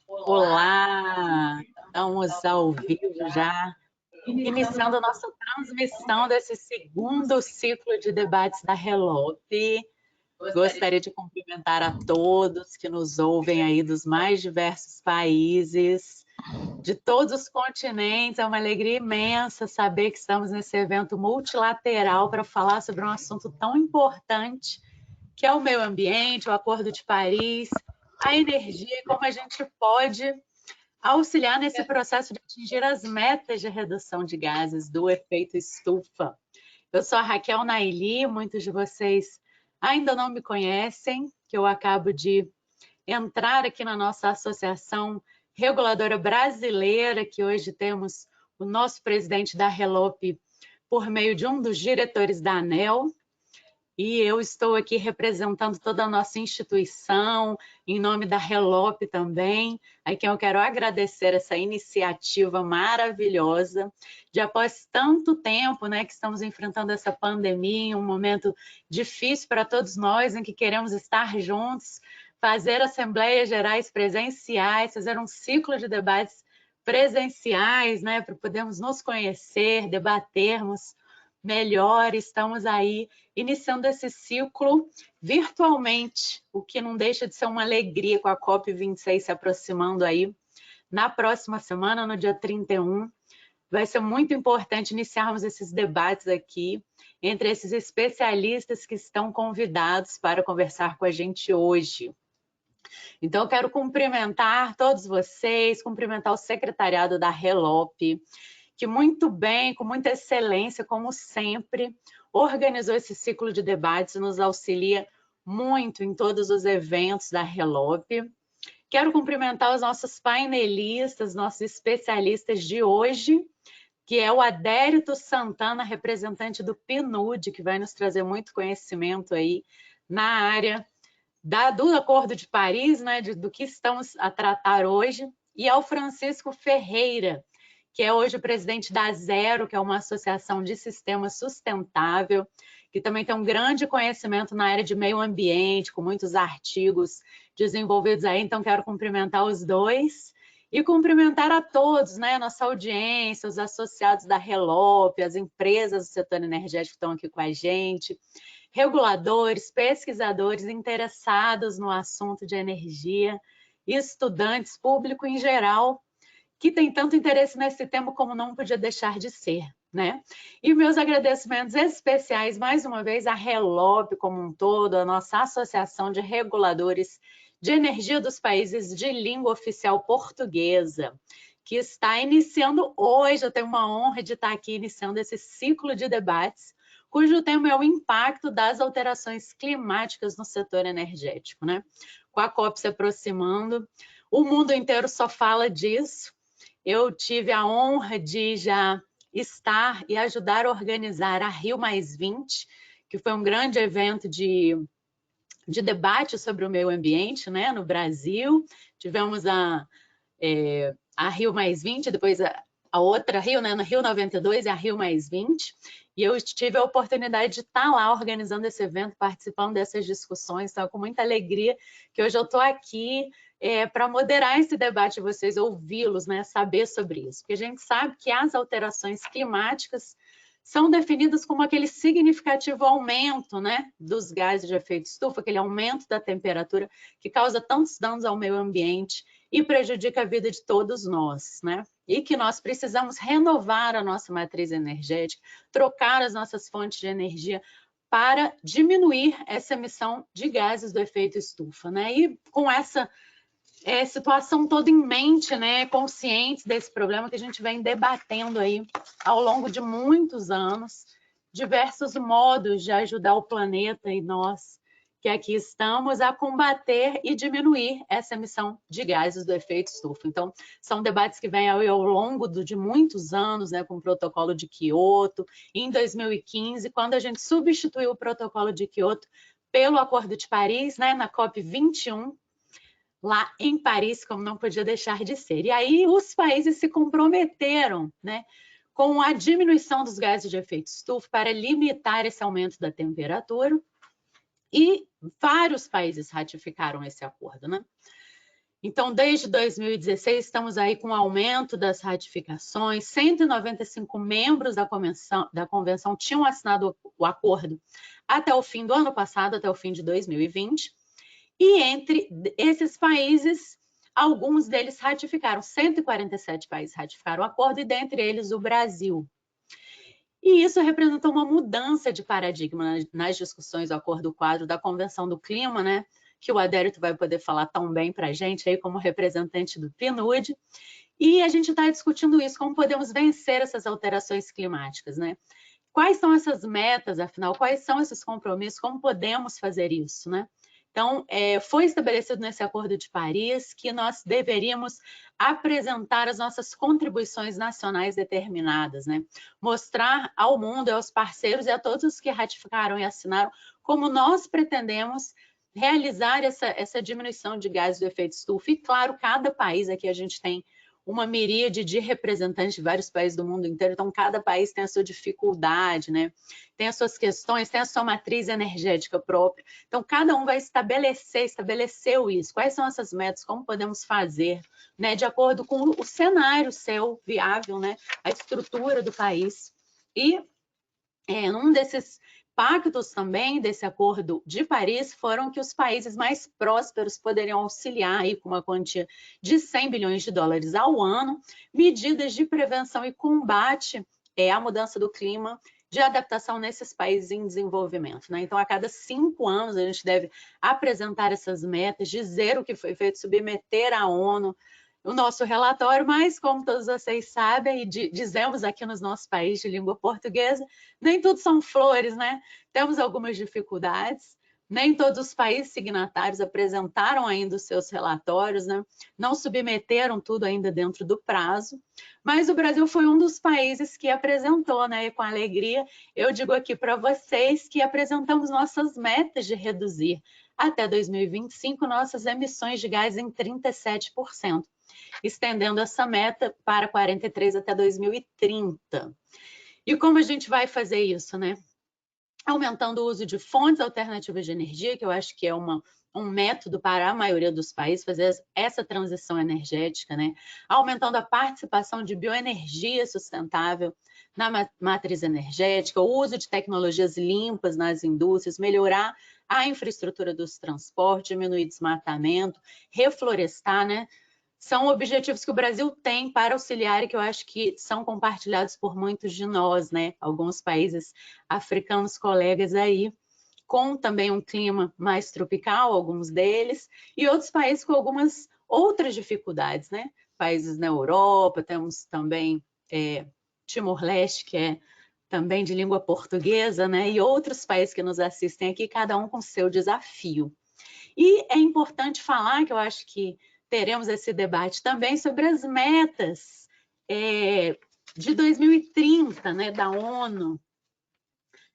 Olá, estamos ao vivo já, iniciando a nossa transmissão desse segundo ciclo de debates da RELOP. Gostaria de cumprimentar a todos que nos ouvem aí dos mais diversos países, de todos os continentes. É uma alegria imensa saber que estamos nesse evento multilateral para falar sobre um assunto tão importante, que é o meio ambiente, o Acordo de Paris, a energia e como a gente pode auxiliar nesse processo de atingir as metas de redução de gases do efeito estufa. Eu sou a Raquel Naili, muitos de vocês ainda não me conhecem, que eu acabo de entrar aqui na nossa associação reguladora brasileira, que hoje temos o nosso presidente da RELOP por meio de um dos diretores da ANEEL, e eu estou aqui representando toda a nossa instituição, em nome da RELOP também, a quem eu quero agradecer essa iniciativa maravilhosa, de após tanto tempo, né, que estamos enfrentando essa pandemia, um momento difícil para todos nós, em que queremos estar juntos, fazer assembleias gerais presenciais, fazer um ciclo de debates presenciais, né, para podermos nos conhecer, debatermos melhor. Estamos aí iniciando esse ciclo virtualmente, o que não deixa de ser uma alegria com a COP26 se aproximando aí na próxima semana, no dia 31. Vai ser muito importante iniciarmos esses debates aqui entre esses especialistas que estão convidados para conversar com a gente hoje. Então, eu quero cumprimentar todos vocês, cumprimentar o secretariado da RELOP, que muito bem, com muita excelência, como sempre, organizou esse ciclo de debates e nos auxilia muito em todos os eventos da RELOP. Quero cumprimentar os nossos painelistas, nossos especialistas de hoje, que é o Adérito Santana, representante do PNUD, que vai nos trazer muito conhecimento aí na área do Acordo de Paris, né, do que estamos a tratar hoje, e ao Francisco Ferreira, que é hoje o presidente da Zero, que é uma associação de sistema sustentável, que também tem um grande conhecimento na área de meio ambiente, com muitos artigos desenvolvidos aí. Então, quero cumprimentar os dois e cumprimentar a todos, né, nossa audiência, os associados da RELOP, as empresas do setor energético que estão aqui com a gente, reguladores, pesquisadores interessados no assunto de energia, estudantes, público em geral, que tem tanto interesse nesse tema como não podia deixar de ser, né? E meus agradecimentos especiais, mais uma vez, à RELOP como um todo, a nossa Associação de Reguladores de Energia dos Países de Língua Oficial Portuguesa, que está iniciando hoje. Eu tenho uma honra de estar aqui iniciando esse ciclo de debates, cujo tema é o impacto das alterações climáticas no setor energético, né? Com a COP se aproximando, o mundo inteiro só fala disso. Eu tive a honra de já estar e ajudar a organizar a Rio+20, que foi um grande evento de debate sobre o meio ambiente, né, no Brasil. Tivemos a Rio+20, depois a outra Rio, né, no Rio 92 e a Rio+20, e eu tive a oportunidade de estar lá organizando esse evento, participando dessas discussões. Então, com muita alegria que hoje eu estou aqui para moderar esse debate, vocês ouvi-los, né, saber sobre isso. Porque a gente sabe que as alterações climáticas são definidas como aquele significativo aumento, né, dos gases de efeito estufa, aquele aumento da temperatura que causa tantos danos ao meio ambiente e prejudica a vida de todos nós, né? E que nós precisamos renovar a nossa matriz energética, trocar as nossas fontes de energia para diminuir essa emissão de gases do efeito estufa, né? E com essa situação toda em mente, né, conscientes desse problema que a gente vem debatendo aí ao longo de muitos anos, diversos modos de ajudar o planeta e nós que aqui estamos a combater e diminuir essa emissão de gases do efeito estufa. Então, são debates que vêm ao longo de muitos anos, né, com o protocolo de Quioto, em 2015, quando a gente substituiu o protocolo de Quioto pelo Acordo de Paris, né, na COP21, lá em Paris, como não podia deixar de ser. E aí os países se comprometeram, né, com a diminuição dos gases de efeito estufa para limitar esse aumento da temperatura e vários países ratificaram esse acordo, né? Então, desde 2016, estamos aí com o aumento das ratificações, 195 membros da convenção tinham assinado o acordo até o fim do ano passado, até o fim de 2020, e entre esses países, alguns deles ratificaram, 147 países ratificaram o acordo, e dentre eles o Brasil. E isso representou uma mudança de paradigma nas discussões do Acordo Quadro da Convenção do Clima, né? Que o Adérito vai poder falar tão bem para a gente aí como representante do PNUD. E a gente está discutindo isso, como podemos vencer essas alterações climáticas, né? Quais são essas metas, afinal? Quais são esses compromissos? Como podemos fazer isso, né? Então, foi estabelecido nesse Acordo de Paris que nós deveríamos apresentar as nossas contribuições nacionais determinadas, né? Mostrar ao mundo, aos parceiros e a todos os que ratificaram e assinaram como nós pretendemos realizar essa diminuição de gases do efeito estufa. E, claro, cada país, aqui a gente tem uma miríade de representantes de vários países do mundo inteiro, então cada país tem a sua dificuldade, né? Tem as suas questões, tem a sua matriz energética própria. Então, cada um vai estabeleceu isso. Quais são essas metas? Como podemos fazer, né? De acordo com o cenário seu viável, né? A estrutura do país. E num desses pactos também desse Acordo de Paris foram que os países mais prósperos poderiam auxiliar aí com uma quantia de 100 bilhões de dólares ao ano, medidas de prevenção e combate à mudança do clima, de adaptação nesses países em desenvolvimento, né? Então, a cada 5 anos, a gente deve apresentar essas metas, dizer o que foi feito, submeter à ONU o nosso relatório, mas como todos vocês sabem, e dizemos aqui nos nossos países de língua portuguesa, nem tudo são flores, né? Temos algumas dificuldades, nem todos os países signatários apresentaram ainda os seus relatórios, né? Não submeteram tudo ainda dentro do prazo, mas o Brasil foi um dos países que apresentou, né? E com alegria, eu digo aqui para vocês que apresentamos nossas metas de reduzir até 2025 nossas emissões de gás em 37%. Estendendo essa meta para 43 até 2030. E como a gente vai fazer isso, né? Aumentando o uso de fontes alternativas de energia, que eu acho que é um método para a maioria dos países fazer essa transição energética, né? Aumentando a participação de bioenergia sustentável na matriz energética, o uso de tecnologias limpas nas indústrias, melhorar a infraestrutura dos transportes, diminuir desmatamento, reflorestar, né? São objetivos que o Brasil tem para auxiliar e que eu acho que são compartilhados por muitos de nós, né? Alguns países africanos, colegas aí, com também um clima mais tropical, alguns deles, e outros países com algumas outras dificuldades, né? Países na Europa, temos também Timor-Leste, que é também de língua portuguesa, né? E outros países que nos assistem aqui, cada um com seu desafio. E é importante falar que eu acho que teremos esse debate também sobre as metas de 2030, né, da ONU,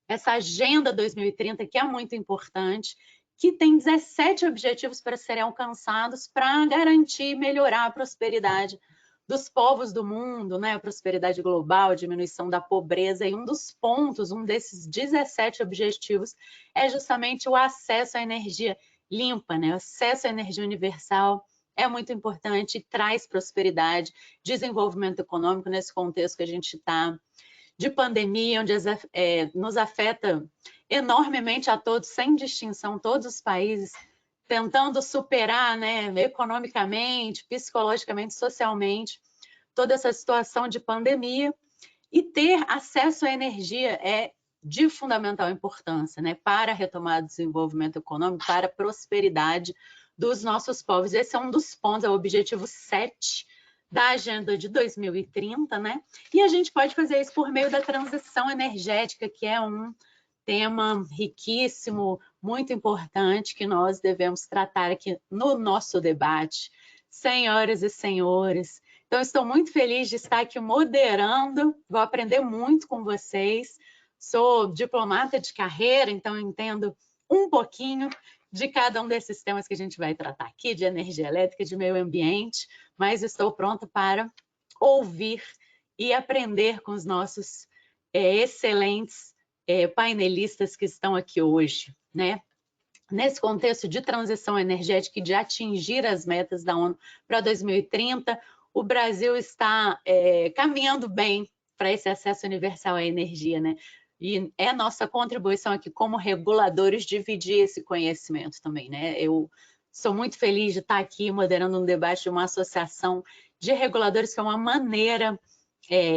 essa agenda 2030 que é muito importante, que tem 17 objetivos para serem alcançados para garantir e melhorar a prosperidade dos povos do mundo, né, a prosperidade global, a diminuição da pobreza, e um dos pontos, um desses 17 objetivos é justamente o acesso à energia limpa, né, o acesso à energia universal, é muito importante e traz prosperidade, desenvolvimento econômico nesse contexto que a gente está de pandemia, onde nos afeta enormemente a todos, sem distinção, todos os países tentando superar, né, economicamente, psicologicamente, socialmente, toda essa situação de pandemia, e ter acesso à energia é de fundamental importância, né, para a retomada do desenvolvimento econômico, para a prosperidade dos nossos povos. Esse é um dos pontos, é o objetivo 7 da agenda de 2030, né? E a gente pode fazer isso por meio da transição energética, que é um tema riquíssimo, muito importante, que nós devemos tratar aqui no nosso debate. Senhoras e senhores, então estou muito feliz de estar aqui moderando, vou aprender muito com vocês. Sou diplomata de carreira, então entendo um pouquinho de cada um desses temas que a gente vai tratar aqui, de energia elétrica, de meio ambiente, mas estou pronta para ouvir e aprender com os nossos excelentes painelistas que estão aqui hoje, né? nesse contexto de transição energética e de atingir as metas da ONU para 2030, o Brasil está caminhando bem para esse acesso universal à energia, né? E é nossa contribuição aqui como reguladores dividir esse conhecimento também, né? Eu sou muito feliz de estar aqui moderando um debate de uma associação de reguladores, que é uma maneira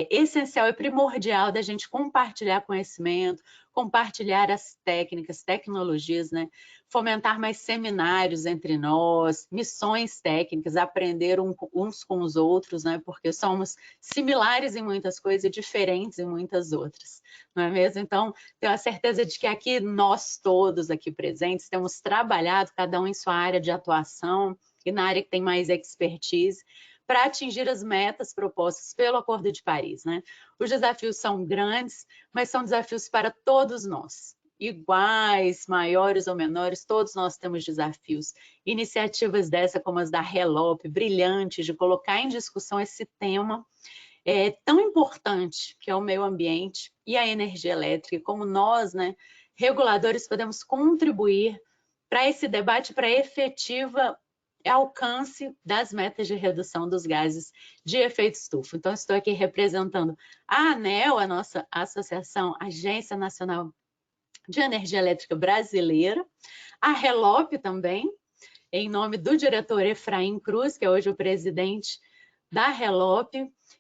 essencial e primordial da gente compartilhar conhecimento, compartilhar as técnicas, tecnologias, né? Fomentar mais seminários entre nós, missões técnicas, aprender uns com os outros, né? Porque somos similares em muitas coisas e diferentes em muitas outras, não é mesmo? Então, tenho a certeza de que aqui nós todos aqui presentes temos trabalhado, cada um em sua área de atuação e na área que tem mais expertise, para atingir as metas propostas pelo Acordo de Paris, né? Os desafios são grandes, mas são desafios para todos nós. Iguais, maiores ou menores, todos nós temos desafios. Iniciativas dessa, como as da RELOP, brilhantes, de colocar em discussão esse tema tão importante, que é o meio ambiente e a energia elétrica, como nós, né, reguladores, podemos contribuir para esse debate, para a efetiva alcance das metas de redução dos gases de efeito estufa. Então, estou aqui representando a ANEEL, a nossa associação, Agência Nacional de Energia Elétrica Brasileira, a RELOP também, em nome do diretor Efraim Cruz, que é hoje o presidente da RELOP,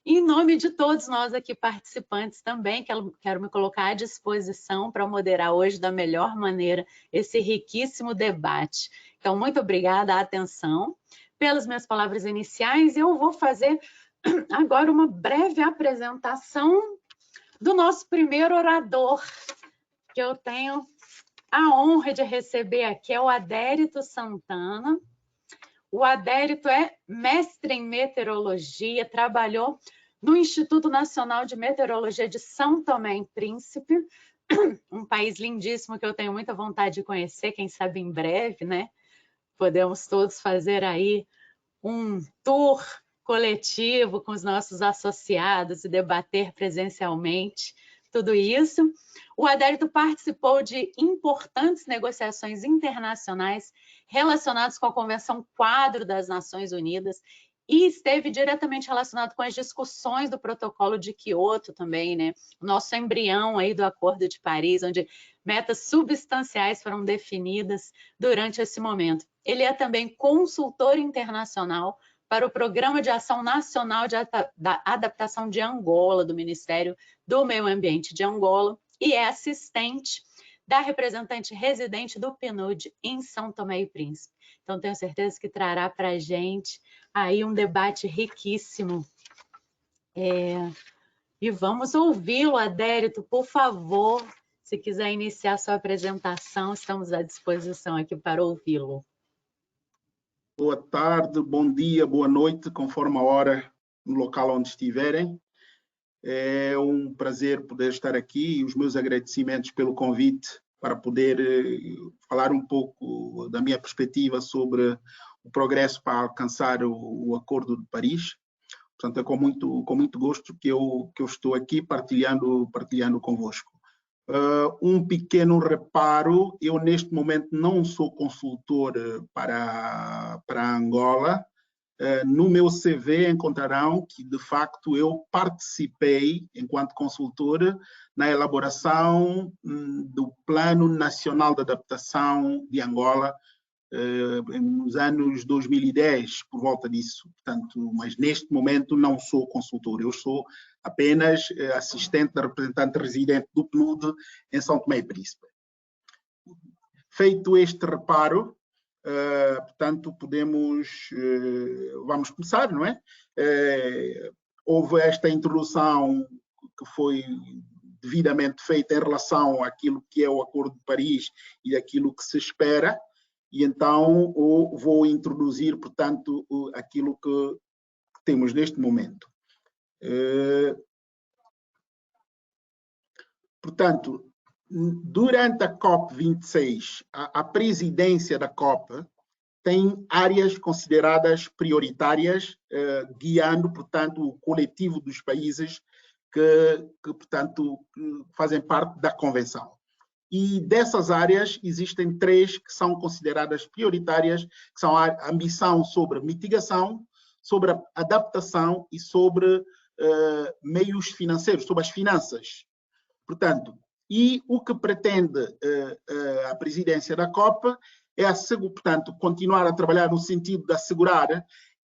e em nome de todos nós aqui participantes também, quero me colocar à disposição para moderar hoje da melhor maneira esse riquíssimo debate. Então, muito obrigada a atenção pelas minhas palavras iniciais. Eu vou fazer agora uma breve apresentação do nosso primeiro orador, que eu tenho a honra de receber aqui, é o Adérito Santana. O Adérito é mestre em meteorologia, trabalhou no Instituto Nacional de Meteorologia de São Tomé e Príncipe, um país lindíssimo que eu tenho muita vontade de conhecer, quem sabe em breve, né? Podemos todos fazer aí um tour coletivo com os nossos associados e debater presencialmente tudo isso. O Adérito participou de importantes negociações internacionais relacionadas com a Convenção Quadro das Nações Unidas e esteve diretamente relacionado com as discussões do Protocolo de Quioto também, né? O nosso embrião aí do Acordo de Paris, onde metas substanciais foram definidas durante esse momento. Ele é também consultor internacional para o Programa de Ação Nacional de Adaptação de Angola, do Ministério do Meio Ambiente de Angola, e é assistente da representante residente do PNUD em São Tomé e Príncipe. Então, tenho certeza que trará para a gente aí um debate riquíssimo. E vamos ouvi-lo, Adérito, por favor. Se quiser iniciar sua apresentação, estamos à disposição aqui para ouvi-lo. Boa tarde, bom dia, boa noite, conforme a hora no local onde estiverem. É um prazer poder estar aqui e os meus agradecimentos pelo convite para poder falar um pouco da minha perspectiva sobre o progresso para alcançar o Acordo de Paris. Portanto, é com muito gosto que eu estou aqui partilhando convosco. Um pequeno reparo, eu neste momento não sou consultor para Angola. No meu CV encontrarão que, de facto, eu participei, enquanto consultor, na elaboração do Plano Nacional de Adaptação de Angola, nos anos 2010, por volta disso. Portanto, mas neste momento não sou consultor, eu sou apenas assistente da representante residente do PNUD em São Tomé e Príncipe. Feito este reparo, portanto, vamos começar, não é? Houve esta introdução que foi devidamente feita em relação àquilo que é o Acordo de Paris e aquilo que se espera, e então vou introduzir, portanto, aquilo que temos neste momento. Portanto, durante a COP26, a presidência da COP tem áreas consideradas prioritárias, guiando, portanto, o coletivo dos países que, portanto, fazem parte da Convenção. E dessas áreas, existem 3 que são consideradas prioritárias, que são a ambição sobre mitigação, sobre a adaptação e sobre meios financeiros, sobre as finanças. Portanto, e o que pretende a presidência da COP é, portanto, continuar a trabalhar no sentido de assegurar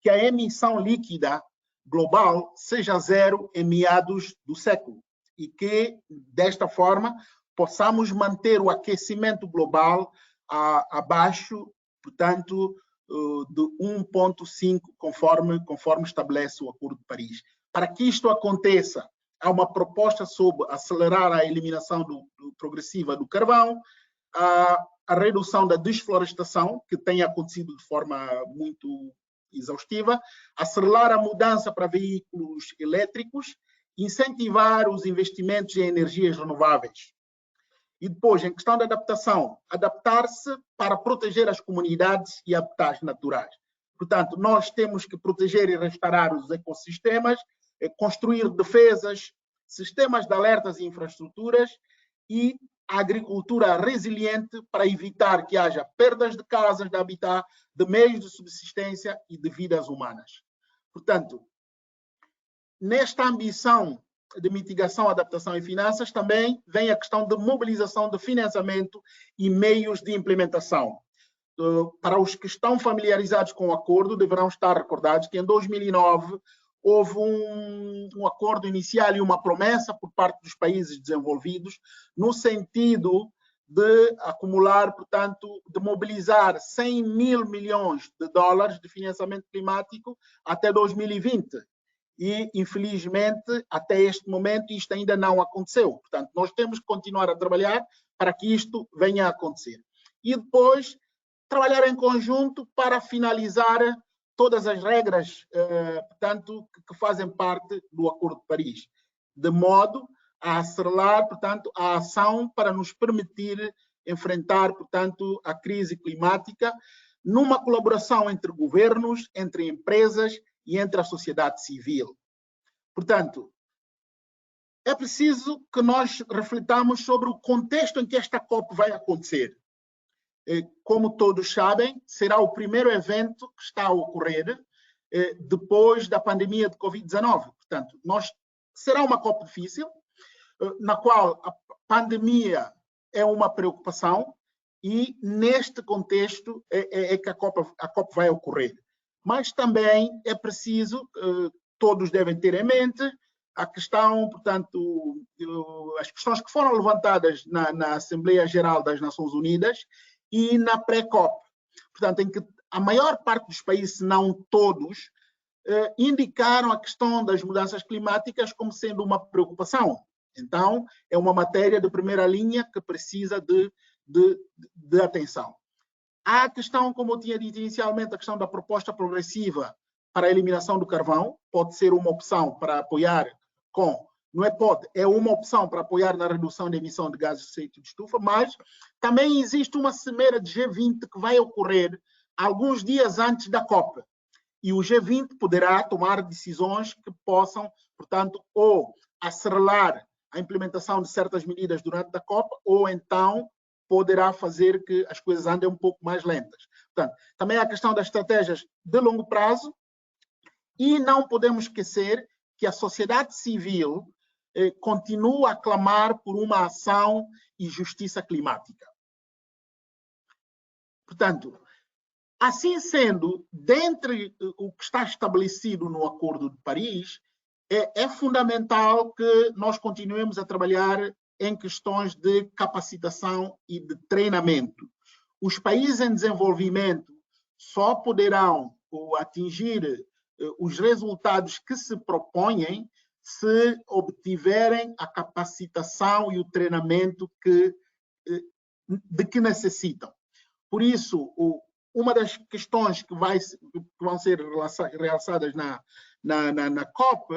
que a emissão líquida global seja zero em meados do século e que, desta forma, possamos manter o aquecimento global abaixo, portanto, de 1,5, conforme estabelece o Acordo de Paris. Para que isto aconteça, há uma proposta sobre acelerar a eliminação progressiva do carvão, a redução da desflorestação, que tem acontecido de forma muito exaustiva, acelerar a mudança para veículos elétricos, incentivar os investimentos em energias renováveis. E depois, em questão da adaptação, adaptar-se para proteger as comunidades e habitats naturais. Portanto, nós temos que proteger e restaurar os ecossistemas, construir defesas, sistemas de alertas e infraestruturas e a agricultura resiliente para evitar que haja perdas de casas, de habitat, de meios de subsistência e de vidas humanas. Portanto, nesta ambição de mitigação, adaptação e finanças, também vem a questão de mobilização de financiamento e meios de implementação. Para os que estão familiarizados com o acordo, deverão estar recordados que em 2009 houve um acordo inicial e uma promessa por parte dos países desenvolvidos no sentido de acumular, portanto, de mobilizar 100 mil milhões de dólares de financiamento climático até 2020. E, infelizmente, até este momento, isto ainda não aconteceu. Portanto, nós temos que continuar a trabalhar para que isto venha a acontecer. E depois, trabalhar em conjunto para finalizar todas as regras, portanto, que fazem parte do Acordo de Paris, de modo a acelerar, portanto, a ação para nos permitir enfrentar, portanto, a crise climática numa colaboração entre governos, entre empresas e entre a sociedade civil. Portanto, é preciso que nós reflitamos sobre o contexto em que esta COP vai acontecer. Como todos sabem, será o primeiro evento que está a ocorrer depois da pandemia de Covid-19. Portanto, será uma COP difícil, na qual a pandemia é uma preocupação e, neste contexto, é que a COP vai ocorrer. Mas também é preciso, todos devem ter em mente, a questão, portanto, as questões que foram levantadas na Assembleia Geral das Nações Unidas e na pré-COP. Portanto, em que a maior parte dos países, se não todos, indicaram a questão das mudanças climáticas como sendo uma preocupação. Então, é uma matéria de primeira linha que precisa de atenção. Há a questão, como eu tinha dito inicialmente, a questão da proposta progressiva para a eliminação do carvão. Pode ser uma opção para apoiar é uma opção para apoiar na redução da emissão de gases de efeito de estufa, mas também existe uma cimeira de G20 que vai ocorrer alguns dias antes da COP. E o G20 poderá tomar decisões que possam, portanto, ou acelerar a implementação de certas medidas durante a COP, ou então poderá fazer que as coisas andem um pouco mais lentas. Portanto, também há a questão das estratégias de longo prazo e não podemos esquecer que a sociedade civil continua a clamar por uma ação e justiça climática. Portanto, assim sendo, dentre o que está estabelecido no Acordo de Paris, é fundamental que nós continuemos a trabalhar em questões de capacitação e de treinamento. Os países em desenvolvimento só poderão atingir os resultados que se propõem se obtiverem a capacitação e o treinamento de que necessitam. Por isso, uma das questões que vão ser realçadas na COP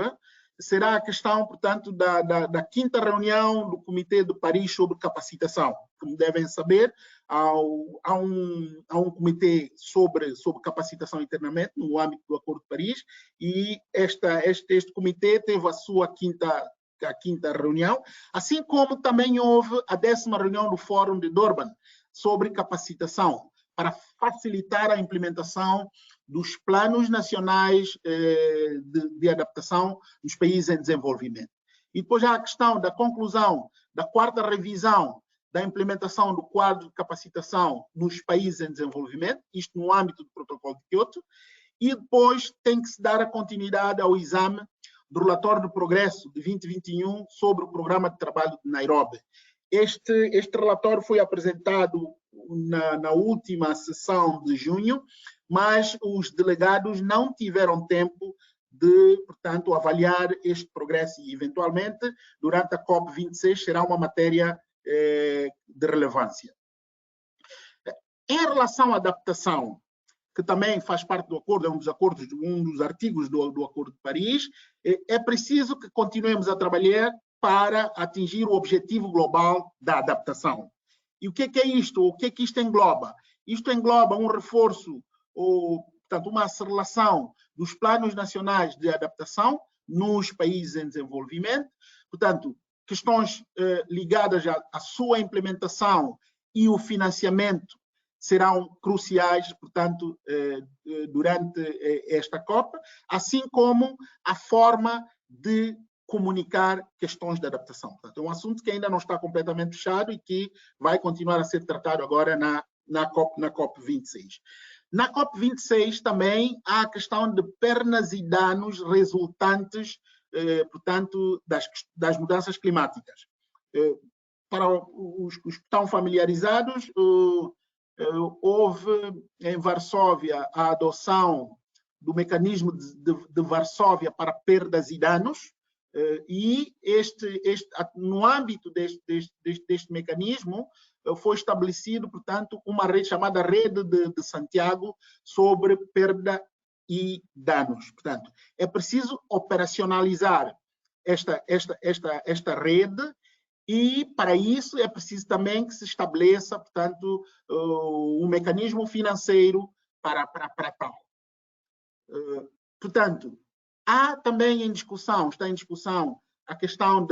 será a questão, portanto, da quinta reunião do Comitê de Paris sobre capacitação. Como devem saber, há um comitê sobre capacitação e treinamento no âmbito do Acordo de Paris e este comitê teve a sua quinta a 5ª reunião, assim como também houve a 10ª reunião do Fórum de Durban sobre capacitação, para facilitar a implementação dos planos nacionais de adaptação dos países em desenvolvimento. E depois há a questão da conclusão da 4ª revisão da implementação do quadro de capacitação nos países em desenvolvimento, isto no âmbito do Protocolo de Kyoto, e depois tem que se dar a continuidade ao exame do relatório de progresso de 2021 sobre o programa de trabalho de Nairobi. Este relatório foi apresentado na última sessão de junho, mas os delegados não tiveram tempo de, portanto, avaliar este progresso e, eventualmente, durante a COP26 será uma matéria de relevância. Em relação à adaptação, que também faz parte do acordo, é um dos artigos do Acordo de Paris, é preciso que continuemos a trabalhar para atingir o objetivo global da adaptação. E o que é isto? O que é que isto engloba? Isto engloba um reforço, portanto, uma aceleração dos planos nacionais de adaptação nos países em desenvolvimento, portanto, questões ligadas à sua implementação e o financiamento serão cruciais, portanto, durante esta COP, assim como a forma de comunicar questões de adaptação. Portanto, é um assunto que ainda não está completamente fechado e que vai continuar a ser tratado agora na COP26. Na COP26 também há a questão de perdas e danos resultantes, portanto, das mudanças climáticas. Para os que estão familiarizados, houve em Varsóvia a adoção do mecanismo de Varsóvia para perdas e danos, e no âmbito deste mecanismo foi estabelecido, portanto, uma rede chamada Rede de Santiago sobre perda e danos. Portanto, é preciso operacionalizar esta rede, e para isso é preciso também que se estabeleça, portanto, um mecanismo financeiro para tal. Portanto, há também está em discussão a questão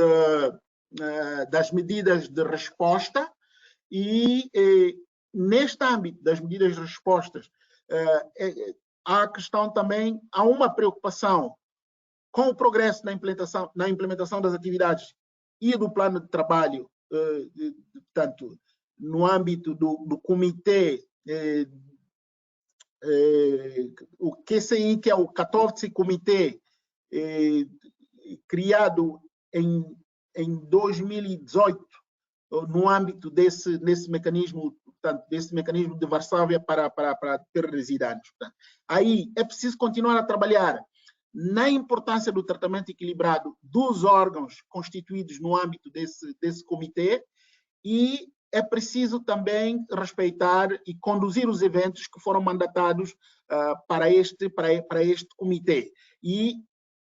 das medidas de resposta, e neste âmbito das medidas de respostas há a questão também, há uma preocupação com o progresso na implementação das atividades e do plano de trabalho, portanto, no âmbito do comitê, o QCI, que é o 14º comitê, criado em 2018, no âmbito desse mecanismo, portanto, desse mecanismo de Varsóvia para perdas e danos. Portanto, aí é preciso continuar a trabalhar na importância do tratamento equilibrado dos órgãos constituídos no âmbito desse comitê, e é preciso também respeitar e conduzir os eventos que foram mandatados para este comitê. E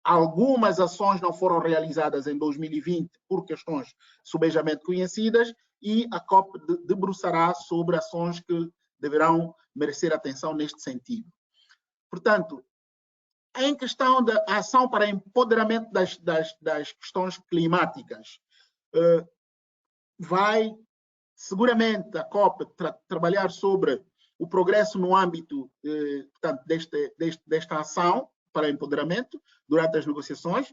algumas ações não foram realizadas em 2020 por questões subejamente conhecidas, e a COP debruçará sobre ações que deverão merecer atenção neste sentido. Portanto, em questão da ação para empoderamento das questões climáticas, vai seguramente a COP trabalhar sobre o progresso no âmbito, portanto, desta ação para empoderamento durante as negociações.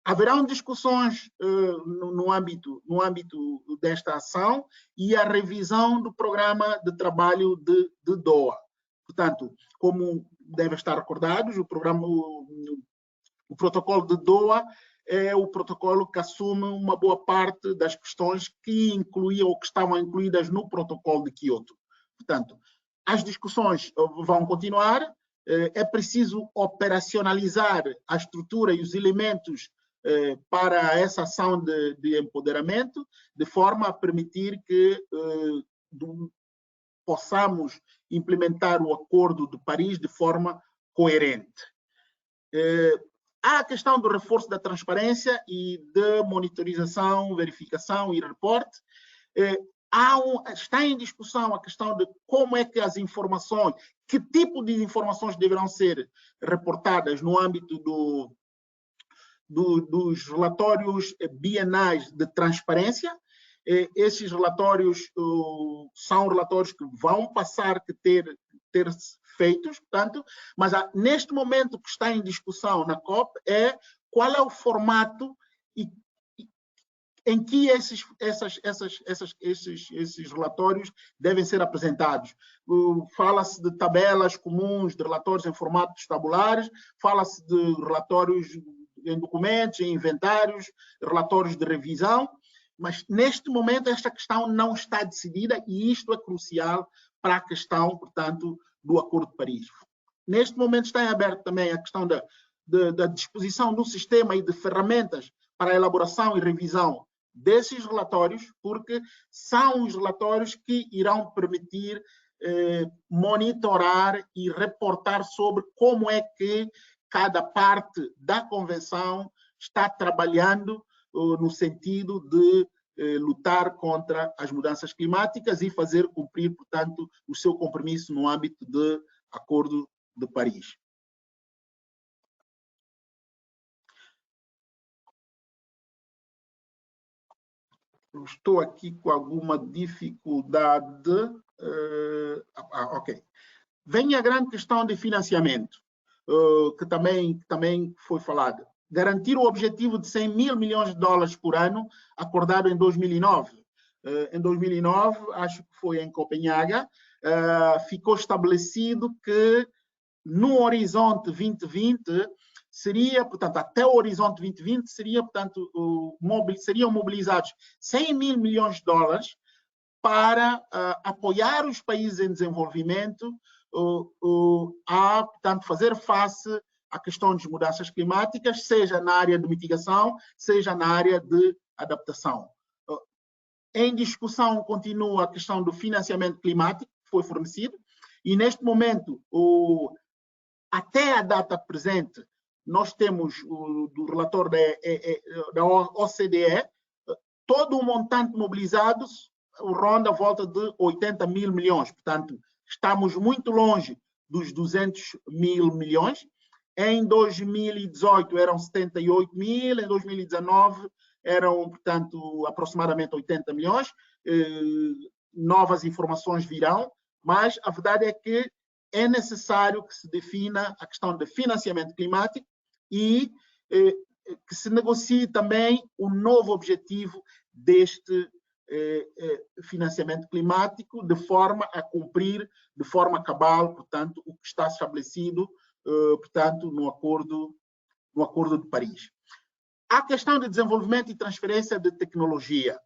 Haverão discussões no âmbito desta ação e a revisão do programa de trabalho de Doha. Portanto, como devem estar recordados, o protocolo de Doha é o protocolo que assume uma boa parte das questões que incluíam ou que estavam incluídas no protocolo de Kyoto. Portanto, as discussões vão continuar, é preciso operacionalizar a estrutura e os elementos para essa ação de empoderamento, de forma a permitir que possamos implementar o Acordo de Paris de forma coerente. Há a questão do reforço da transparência e de monitorização, verificação e reporte. Está em discussão a questão de como é que as informações, que tipo de informações deverão ser reportadas no âmbito dos relatórios bienais de transparência. Esses relatórios são relatórios que vão passar a ter feitos, portanto, mas neste momento que está em discussão na COP é qual é o formato em que esses relatórios devem ser apresentados. Fala-se de tabelas comuns, de relatórios em formatos tabulares, fala-se de relatórios em documentos, em inventários, relatórios de revisão, mas neste momento esta questão não está decidida e isto é crucial para a questão, portanto, do Acordo de Paris. Neste momento está em aberto também a questão da disposição do sistema e de ferramentas para a elaboração e revisão desses relatórios, porque são os relatórios que irão permitir monitorar e reportar sobre como é que cada parte da Convenção está trabalhando no sentido de lutar contra as mudanças climáticas e fazer cumprir, portanto, o seu compromisso no âmbito do Acordo de Paris. Eu estou aqui com alguma dificuldade. Ok. Vem a grande questão de financiamento, que também foi falada. Garantir o objetivo de 100 mil milhões de dólares por ano, acordado em 2009. Em 2009, acho que foi em Copenhaga, ficou estabelecido que no horizonte 2020 seria, portanto, até o horizonte 2020 seria, portanto, seriam mobilizados 100 mil milhões de dólares para apoiar os países em desenvolvimento a, portanto, fazer face à questão das mudanças climáticas, seja na área de mitigação, seja na área de adaptação. Em discussão continua a questão do financiamento climático que foi fornecido e neste momento, até a data presente, nós temos do relatório da OCDE, todo o montante mobilizado ronda a volta de 80 mil milhões. Portanto, estamos muito longe dos 200 mil milhões. Em 2018 eram 78 mil, em 2019 eram, portanto, aproximadamente 80 milhões. Novas informações virão, mas a verdade é que é necessário que se defina a questão de financiamento climático e que se negocie também o novo objetivo deste financiamento climático de forma a cumprir de forma cabal, portanto, o que está estabelecido, portanto, no Acordo de Paris. A questão de desenvolvimento e transferência de tecnologia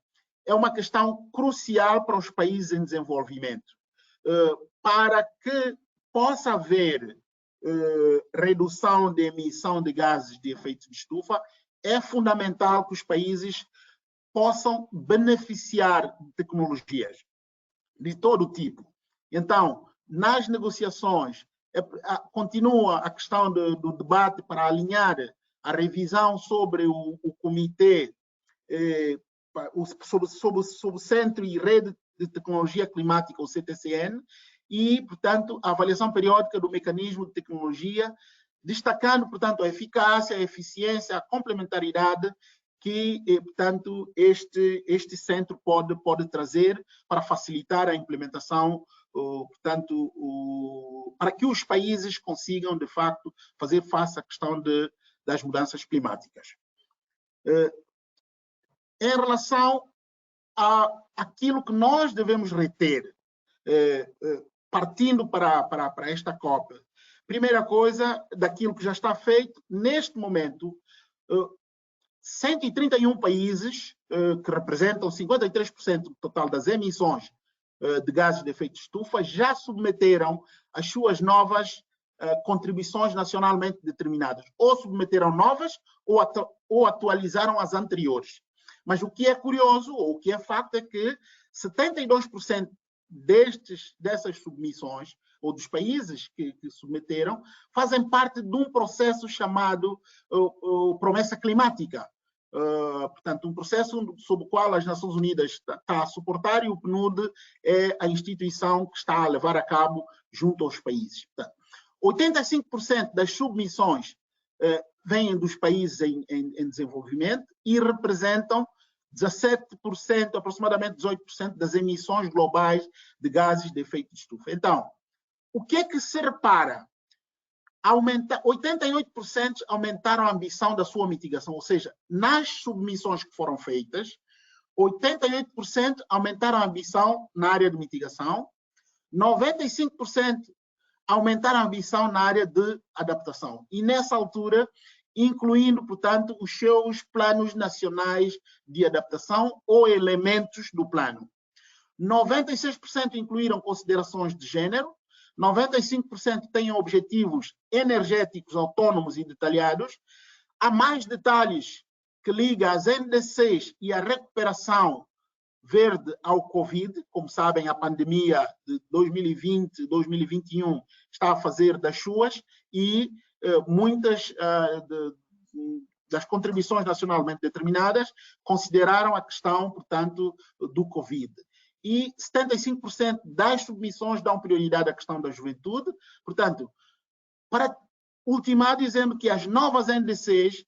é uma questão crucial para os países em desenvolvimento, para que possa haver redução de emissão de gases de efeito de estufa, é fundamental que os países possam beneficiar de tecnologias de todo tipo. Então, nas negociações, continua a questão do debate para alinhar a revisão sobre o Comitê, sobre o Centro e Rede de Tecnologia Climática, o CTCN, e, portanto, a avaliação periódica do mecanismo de tecnologia, destacando, portanto, a eficácia, a eficiência, a complementaridade que, portanto, este centro pode trazer para facilitar a implementação, portanto, para que os países consigam, de facto, fazer face à questão das mudanças climáticas. Em relação àquilo que nós devemos reter, partindo para esta COP, primeira coisa, daquilo que já está feito, neste momento, 131 países, que representam 53% do total das emissões de gases de efeito de estufa, já submeteram as suas novas contribuições nacionalmente determinadas. Ou submeteram novas ou atualizaram as anteriores. Mas o que é curioso, ou o que é facto, é que 72% dessas submissões, ou dos países que submeteram, fazem parte de um processo chamado promessa climática. Portanto, um processo sob o qual as Nações Unidas está a suportar e o PNUD é a instituição que está a levar a cabo junto aos países. Portanto, 85% das submissões vêm dos países em desenvolvimento e representam 17%, aproximadamente 18% das emissões globais de gases de efeito de estufa. Então, o que é que se repara? 88% aumentaram a ambição da sua mitigação, ou seja, nas submissões que foram feitas, 88% aumentaram a ambição na área de mitigação, 95% aumentaram a ambição na área de adaptação. E nessa altura, incluindo, portanto, os seus planos nacionais de adaptação ou elementos do plano. 96% incluíram considerações de género, 95% têm objetivos energéticos autônomos e detalhados. Há mais detalhes que ligam as NDCs e a recuperação verde ao Covid. Como sabem, a pandemia de 2020, 2021 está a fazer das suas e muitas das contribuições nacionalmente determinadas consideraram a questão, portanto, do Covid. E 75% das submissões dão prioridade à questão da juventude. Portanto, para ultimar, dizendo que as novas NDCs,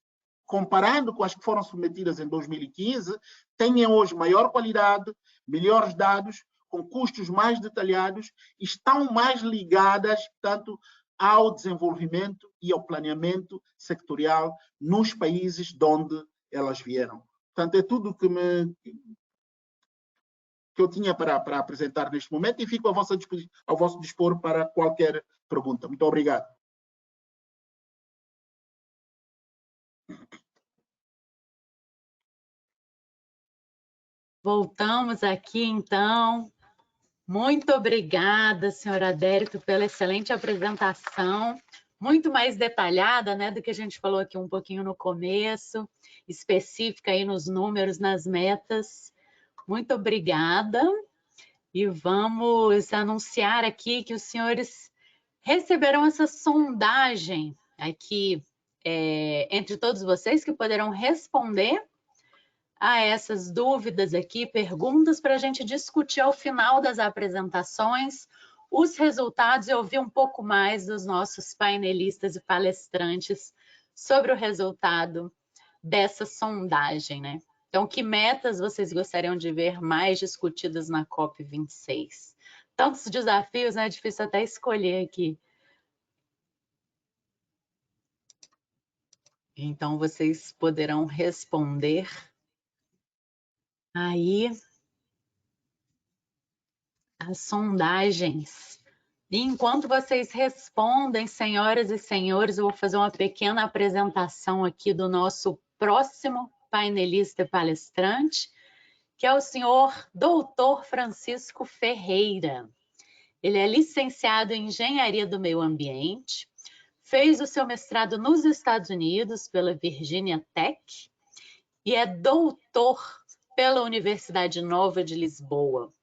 comparando com as que foram submetidas em 2015, têm hoje maior qualidade, melhores dados, com custos mais detalhados, e estão mais ligadas, portanto, ao desenvolvimento e ao planeamento sectorial nos países de onde elas vieram. Portanto, é tudo que eu tinha para apresentar neste momento e fico ao vosso dispor para qualquer pergunta. Muito obrigado. Voltamos aqui, então. Muito obrigada, senhor Adérito, pela excelente apresentação, muito mais detalhada, né, do que a gente falou aqui um pouquinho no começo, específica aí nos números, nas metas. Muito obrigada. E vamos anunciar aqui que os senhores receberão essa sondagem aqui entre todos vocês, que poderão responder a essas dúvidas aqui, perguntas para a gente discutir ao final das apresentações os resultados e ouvir um pouco mais dos nossos painelistas e palestrantes sobre o resultado dessa sondagem, né? Então, que metas vocês gostariam de ver mais discutidas na COP26? Tantos desafios, né? É difícil até escolher aqui. Então, vocês poderão responder aí as sondagens. E enquanto vocês respondem, senhoras e senhores, eu vou fazer uma pequena apresentação aqui do nosso próximo painelista e palestrante, que é o senhor Dr. Francisco Ferreira. Ele é licenciado em Engenharia do Meio Ambiente, fez o seu mestrado nos Estados Unidos pela Virginia Tech e é doutor pela Universidade Nova de Lisboa. O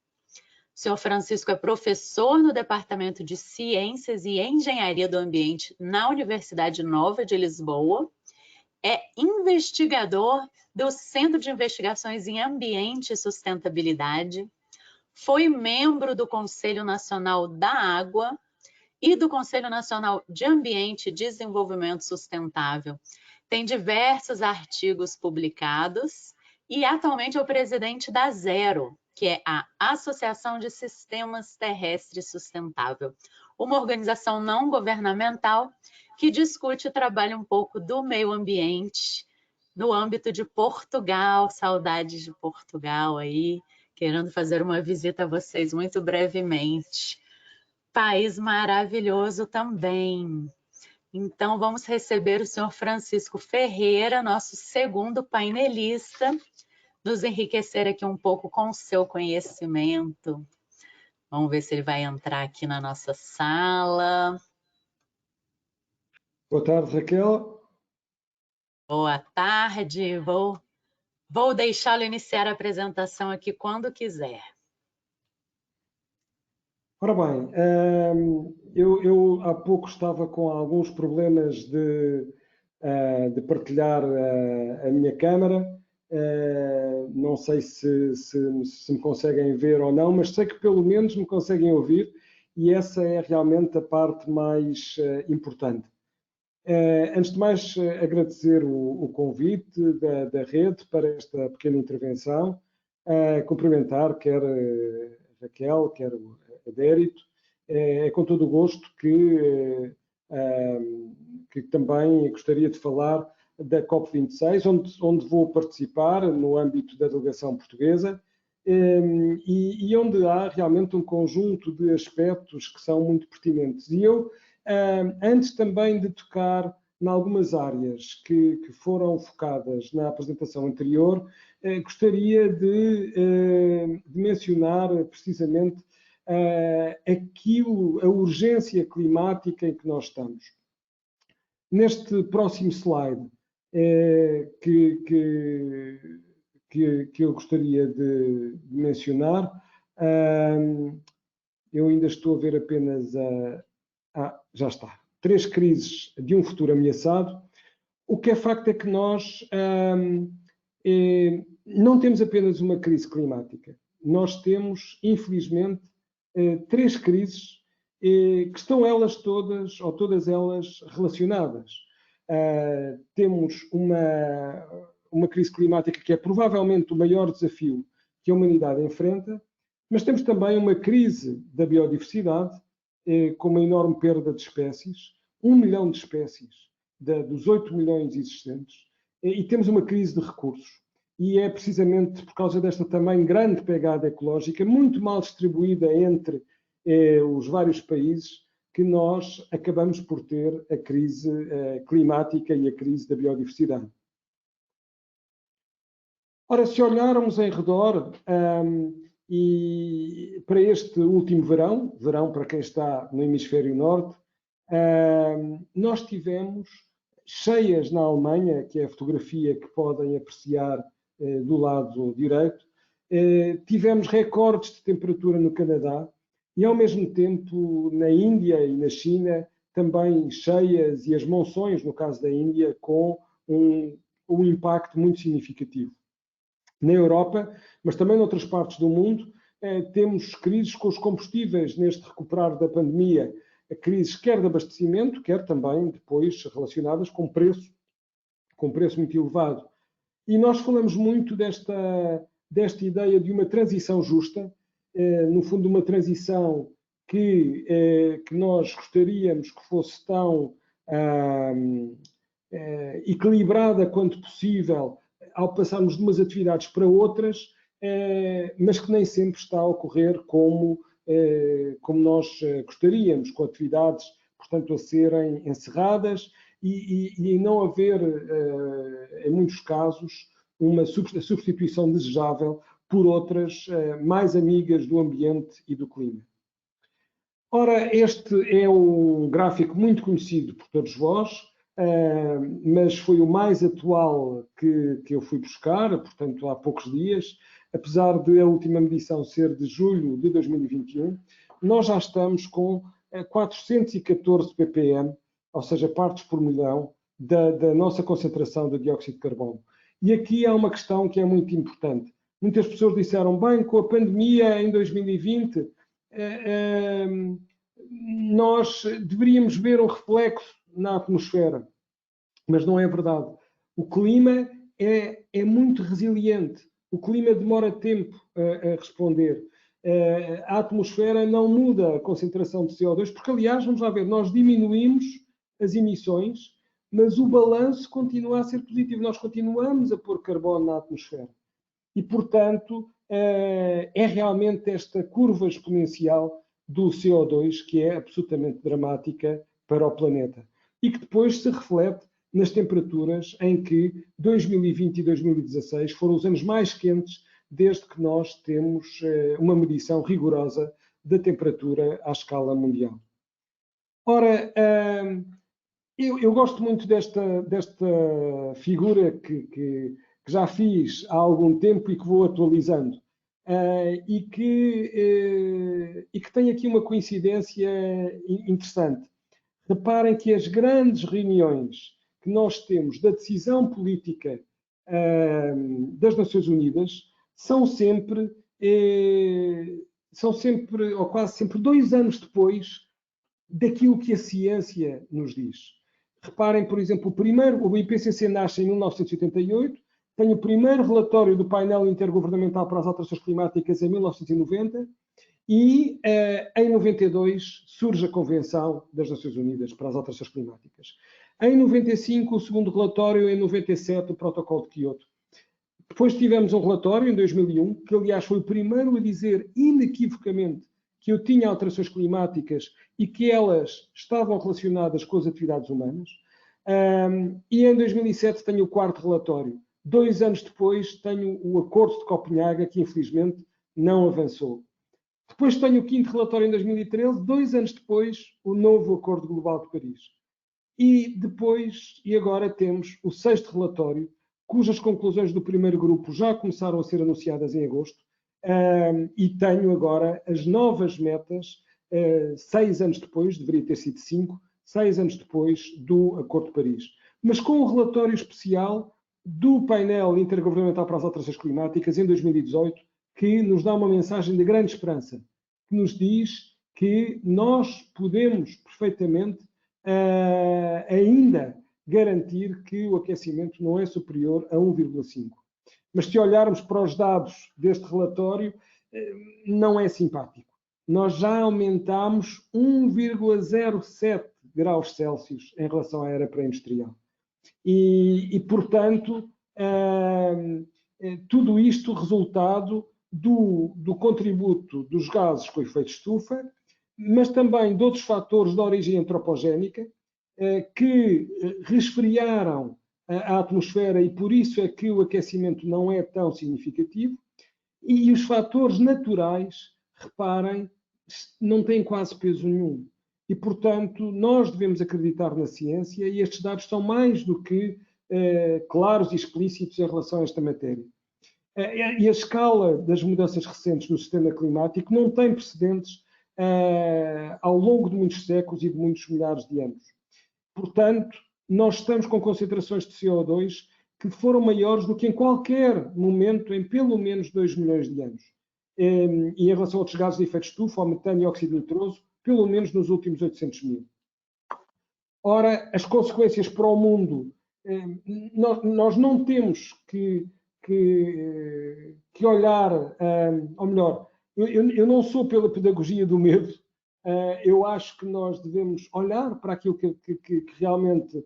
senhor Francisco é professor no Departamento de Ciências e Engenharia do Ambiente na Universidade Nova de Lisboa, é investigador do Centro de Investigações em Ambiente e Sustentabilidade, foi membro do Conselho Nacional da Água e do Conselho Nacional de Ambiente e Desenvolvimento Sustentável. Tem diversos artigos publicados e atualmente é o presidente da Zero, que é a Associação de Sistemas Terrestres Sustentável, uma organização não governamental que discute e trabalha um pouco do meio ambiente no âmbito de Portugal. Saudades de Portugal aí, querendo fazer uma visita a vocês muito brevemente. País maravilhoso também. Então, vamos receber o senhor Francisco Ferreira, nosso segundo painelista, nos enriquecer aqui um pouco com o seu conhecimento. Vamos ver se ele vai entrar aqui na nossa sala. Boa tarde, Raquel. Boa tarde. Vou deixá-lo iniciar a apresentação aqui quando quiser. Ora bem, eu há pouco estava com alguns problemas de partilhar a minha câmara. Não sei se me conseguem ver ou não, mas sei que pelo menos me conseguem ouvir e essa é realmente a parte mais importante. Antes de mais, agradecer o convite da rede para esta pequena intervenção, cumprimentar quer a Raquel, quer a Dérito. É com todo o gosto que também gostaria de falar da COP26, onde vou participar no âmbito da delegação portuguesa, e onde há realmente um conjunto de aspectos que são muito pertinentes. E eu, antes também de tocar em algumas áreas que foram focadas na apresentação anterior, gostaria de mencionar precisamente a urgência climática em que nós estamos. Neste próximo slide, que eu gostaria de mencionar, eu ainda estou a ver apenas já está. 3 crises de um futuro ameaçado. O que é facto é que nós não temos apenas uma crise climática. Nós temos, infelizmente, 3 crises que estão elas todas, ou todas elas, relacionadas. Temos uma crise climática que é provavelmente o maior desafio que a humanidade enfrenta, mas temos também uma crise da biodiversidade, com uma enorme perda de espécies, 1 milhão de espécies dos 8 milhões existentes, e temos uma crise de recursos. E é precisamente por causa desta também grande pegada ecológica, muito mal distribuída entre os vários países, que nós acabamos por ter a crise climática e a crise da biodiversidade. Ora, se olharmos em redor e para este último verão para quem está no hemisfério norte, nós tivemos cheias na Alemanha, que é a fotografia que podem apreciar do lado direito. Tivemos recordes de temperatura no Canadá e, ao mesmo tempo, na Índia e na China, também cheias e as monções, no caso da Índia, com um impacto muito significativo. Na Europa, mas também noutras partes do mundo, temos crises com os combustíveis neste recuperar da pandemia, crises quer de abastecimento, quer também depois relacionadas com preço muito elevado. E nós falamos muito desta ideia de uma transição justa, no fundo uma transição que nós gostaríamos que fosse tão equilibrada quanto possível ao passarmos de umas atividades para outras, mas que nem sempre está a ocorrer como nós gostaríamos, com atividades, portanto, a serem encerradas e não haver, em muitos casos, uma substituição desejável por outras mais amigas do ambiente e do clima. Ora, este é um gráfico muito conhecido por todos vós, mas foi o mais atual que eu fui buscar, portanto, há poucos dias. Apesar de a última medição ser de julho de 2021, nós já estamos com 414 ppm, ou seja, partes por milhão, da nossa concentração de dióxido de carbono. E aqui há uma questão que é muito importante. Muitas pessoas disseram, bem, com a pandemia em 2020, nós deveríamos ver um reflexo na atmosfera, mas não é verdade. O clima é muito resiliente. O clima demora tempo a responder. A atmosfera não muda a concentração de CO2, porque, aliás, vamos lá ver, nós diminuímos as emissões, mas o balanço continua a ser positivo. Nós continuamos a pôr carbono na atmosfera. E, portanto, é realmente esta curva exponencial do CO2 que é absolutamente dramática para o planeta. E que depois se reflete nas temperaturas em que 2020 e 2016 foram os anos mais quentes desde que nós temos uma medição rigorosa da temperatura à escala mundial. Ora, eu gosto muito desta figura que já fiz há algum tempo e que vou atualizando, e que tem aqui uma coincidência interessante. Reparem que as grandes reuniões que nós temos da decisão política das Nações Unidas são sempre, ou quase sempre, 2 anos depois daquilo que a ciência nos diz. Reparem, por exemplo, o IPCC nasce em 1988, tem o primeiro relatório do painel intergovernamental para as alterações climáticas em 1990 e em 92 surge a Convenção das Nações Unidas para as alterações climáticas. Em 95 o segundo relatório, em 97 o Protocolo de Quioto. Depois tivemos um relatório em 2001, que aliás foi o primeiro a dizer inequivocamente que eu tinha alterações climáticas e que elas estavam relacionadas com as atividades humanas. E em 2007 tenho o quarto relatório. 2 anos depois tenho o Acordo de Copenhaga, que infelizmente não avançou. Depois tenho o quinto relatório em 2013, 2 anos depois, o novo Acordo Global de Paris. E depois, e agora temos o sexto relatório, cujas conclusões do primeiro grupo já começaram a ser anunciadas em agosto, e tenho agora as novas metas, 6 anos depois, deveria ter sido 5, 6 anos depois do Acordo de Paris. Mas com um relatório especial do painel intergovernamental para as alterações climáticas em 2018, que nos dá uma mensagem de grande esperança, que nos diz que nós podemos perfeitamente ainda garantir que o aquecimento não é superior a 1,5. Mas se olharmos para os dados deste relatório, não é simpático. Nós já aumentámos 1,07 graus Celsius em relação à era pré-industrial. E portanto, tudo isto resultado do contributo dos gases com efeito estufa, mas também de outros fatores de origem antropogénica que resfriaram a atmosfera e por isso é que o aquecimento não é tão significativo. E os fatores naturais, reparem, não têm quase peso nenhum. E, portanto, nós devemos acreditar na ciência e estes dados são mais do que claros e explícitos em relação a esta matéria. E a escala das mudanças recentes no sistema climático não tem precedentes ao longo de muitos séculos e de muitos milhares de anos. Portanto, nós estamos com concentrações de CO2 que foram maiores do que em qualquer momento em pelo menos 2 milhões de anos. E em relação a outros gases de efeito estufa, ao metano e óxido nitroso, pelo menos nos últimos 800 mil. Ora, as consequências para o mundo, nós não temos que olhar, ou melhor, eu não sou pela pedagogia do medo, eu acho que nós devemos olhar para aquilo que realmente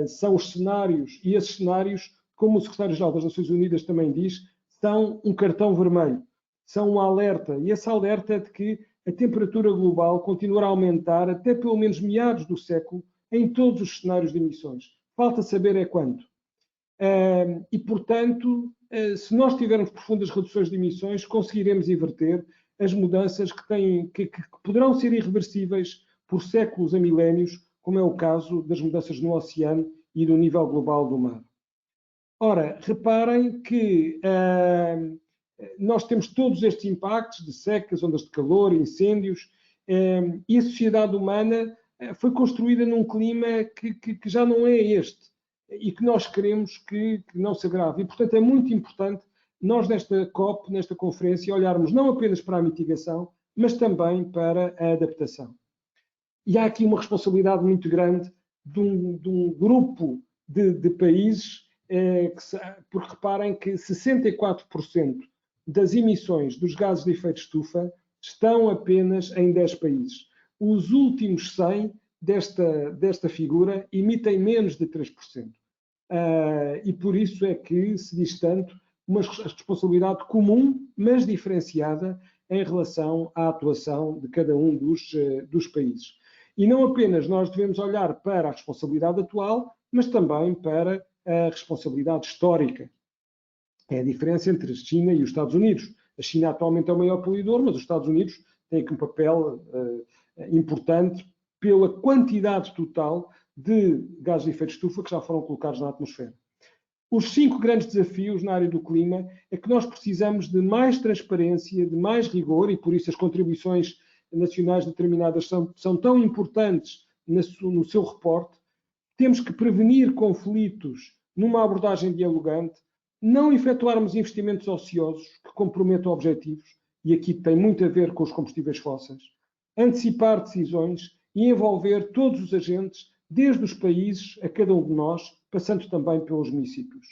são os cenários, e esses cenários, como o secretário-geral das Nações Unidas também diz, são um cartão vermelho, são um alerta, e esse alerta é de que a temperatura global continuará a aumentar até pelo menos meados do século em todos os cenários de emissões. Falta saber é quando. E, portanto, se nós tivermos profundas reduções de emissões, conseguiremos inverter as mudanças que poderão ser irreversíveis por séculos a milénios, como é o caso das mudanças no oceano e do nível global do mar. Ora, reparem que nós temos todos estes impactos de secas, ondas de calor, incêndios, e a sociedade humana foi construída num clima que já não é este e que nós queremos que não se agrave. E, portanto, é muito importante nós, nesta COP, nesta conferência, olharmos não apenas para a mitigação, mas também para a adaptação. E há aqui uma responsabilidade muito grande de um grupo de países, porque reparem que 64% das emissões dos gases de efeito estufa estão apenas em 10 países. Os últimos 100 desta figura emitem menos de 3%. E por isso é que se diz tanto uma responsabilidade comum, mas diferenciada em relação à atuação de cada um dos países. E não apenas nós devemos olhar para a responsabilidade atual, mas também para a responsabilidade histórica. É a diferença entre a China e os Estados Unidos. A China atualmente é o maior poluidor, mas os Estados Unidos têm aqui um papel importante pela quantidade total de gases de efeito estufa que já foram colocados na atmosfera. Os 5 grandes desafios na área do clima é que nós precisamos de mais transparência, de mais rigor, e por isso as contribuições nacionais determinadas são tão importantes no seu reporte. Temos que prevenir conflitos numa abordagem dialogante, não efetuarmos investimentos ociosos que comprometam objetivos, e aqui tem muito a ver com os combustíveis fósseis, antecipar decisões e envolver todos os agentes desde os países a cada um de nós, passando também pelos municípios.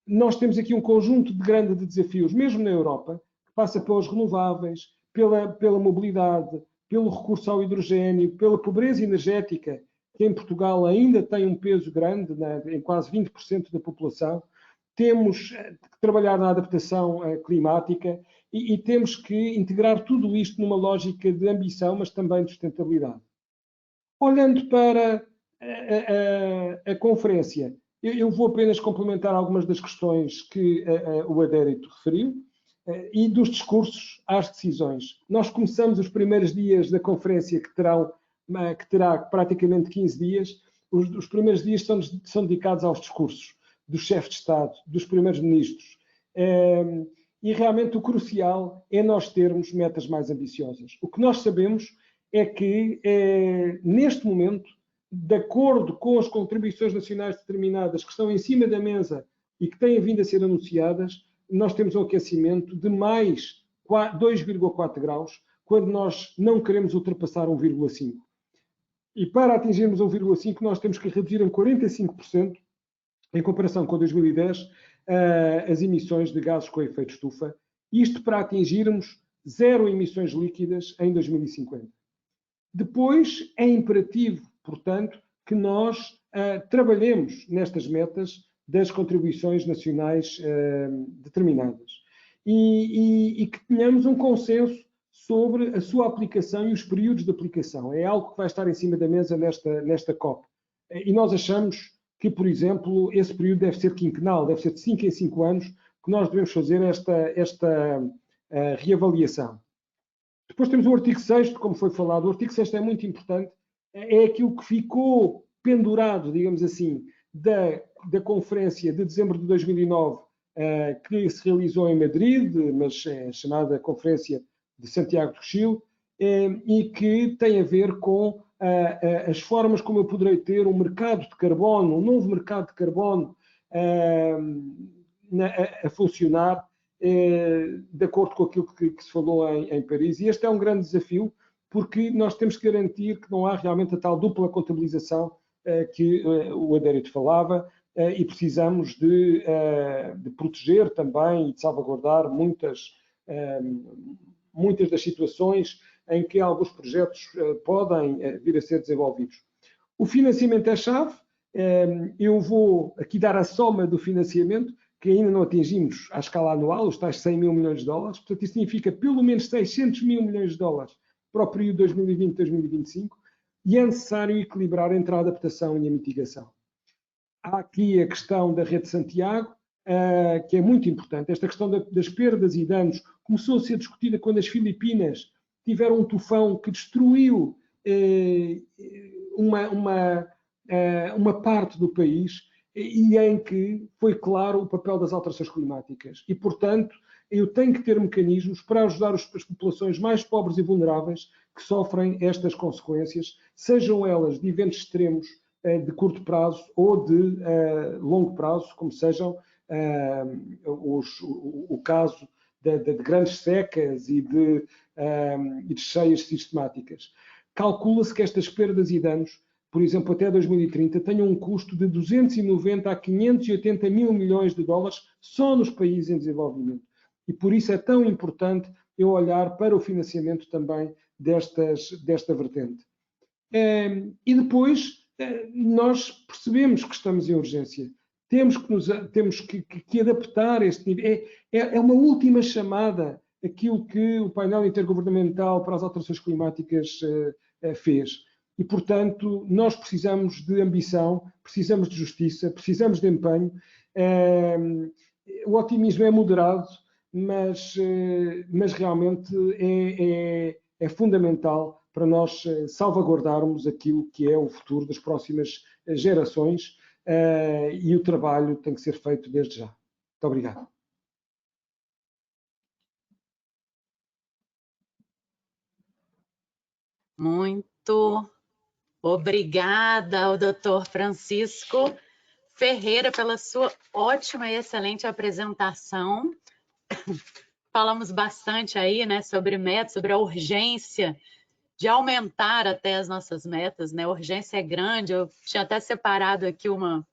Nós temos aqui um conjunto de grandes desafios, mesmo na Europa, que passa pelas renováveis, pela mobilidade, pelo recurso ao hidrogênio, pela pobreza energética, que em Portugal ainda tem um peso grande, em quase 20% da população. Temos que trabalhar na adaptação climática e temos que integrar tudo isto numa lógica de ambição, mas também de sustentabilidade. Olhando para a conferência, eu vou apenas complementar algumas das questões que o Adérito referiu e dos discursos às decisões. Nós começamos os primeiros dias da conferência, que terá praticamente 15 dias. Os primeiros dias são dedicados aos discursos dos chefes de Estado, dos primeiros ministros. E realmente o crucial é nós termos metas mais ambiciosas. O que nós sabemos é que, neste momento, de acordo com as contribuições nacionais determinadas que estão em cima da mesa e que têm vindo a ser anunciadas, nós temos um aquecimento de mais 2,4 graus, quando nós não queremos ultrapassar 1,5. E para atingirmos 1,5, nós temos que reduzir em 45%, em comparação com 2010, as emissões de gases com efeito estufa. Isto para atingirmos zero emissões líquidas em 2050. Depois, é imperativo, portanto, que nós trabalhemos nestas metas das contribuições nacionais determinadas e que tenhamos um consenso sobre a sua aplicação e os períodos de aplicação. É algo que vai estar em cima da mesa nesta COP. E nós achamos que, por exemplo, esse período deve ser quinquenal, deve ser de 5 em 5 anos que nós devemos fazer esta reavaliação. Depois temos o artigo 6º, como foi falado. O artigo 6º é muito importante. É aquilo que ficou pendurado, digamos assim, da conferência de dezembro de 2009, que se realizou em Madrid, mas é chamada Conferência de Santiago do Chile, e que tem a ver com as formas como eu poderei ter um mercado de carbono, um novo mercado de carbono a funcionar de acordo com aquilo que se falou em Paris. E este é um grande desafio, porque nós temos que garantir que não há realmente a tal dupla contabilização que o Adérito falava, e precisamos de proteger também e de salvaguardar muitas das situações em que alguns projetos podem vir a ser desenvolvidos. O financiamento é chave. Eu vou aqui dar a soma do financiamento, que ainda não atingimos à escala anual, os tais 100 mil milhões de dólares. Portanto, isso significa pelo menos 600 mil milhões de dólares para o período 2020-2025, e é necessário equilibrar entre a adaptação e a mitigação. Há aqui a questão da Rede de Santiago, que é muito importante. Esta questão das perdas e danos começou a ser discutida quando as Filipinas tiveram um tufão que destruiu uma parte do país, e em que foi claro o papel das alterações climáticas. E, portanto, eu tenho que ter mecanismos para ajudar as populações mais pobres e vulneráveis que sofrem estas consequências, sejam elas de eventos extremos de curto prazo ou de longo prazo, como sejam o caso de grandes secas e de cheias sistemáticas. Calcula-se que estas perdas e danos, por exemplo, até 2030, tenham um custo de 290 a 580 mil milhões de dólares só nos países em desenvolvimento. E por isso é tão importante eu olhar para o financiamento também desta vertente. E depois, nós percebemos que estamos em urgência. Temos que adaptar este nível. É uma última chamada aquilo que o painel intergovernamental para as alterações climáticas fez. E, portanto, nós precisamos de ambição, precisamos de justiça, precisamos de empenho. O otimismo é moderado, mas realmente é fundamental para nós salvaguardarmos aquilo que é o futuro das próximas gerações, e o trabalho tem que ser feito desde já. Muito obrigado. Muito obrigada ao Dr. Francisco Ferreira pela sua ótima e excelente apresentação. Falamos bastante aí, né, sobre metas, sobre a urgência de aumentar até as nossas metas, né? A urgência é grande. Eu tinha até separado aqui uma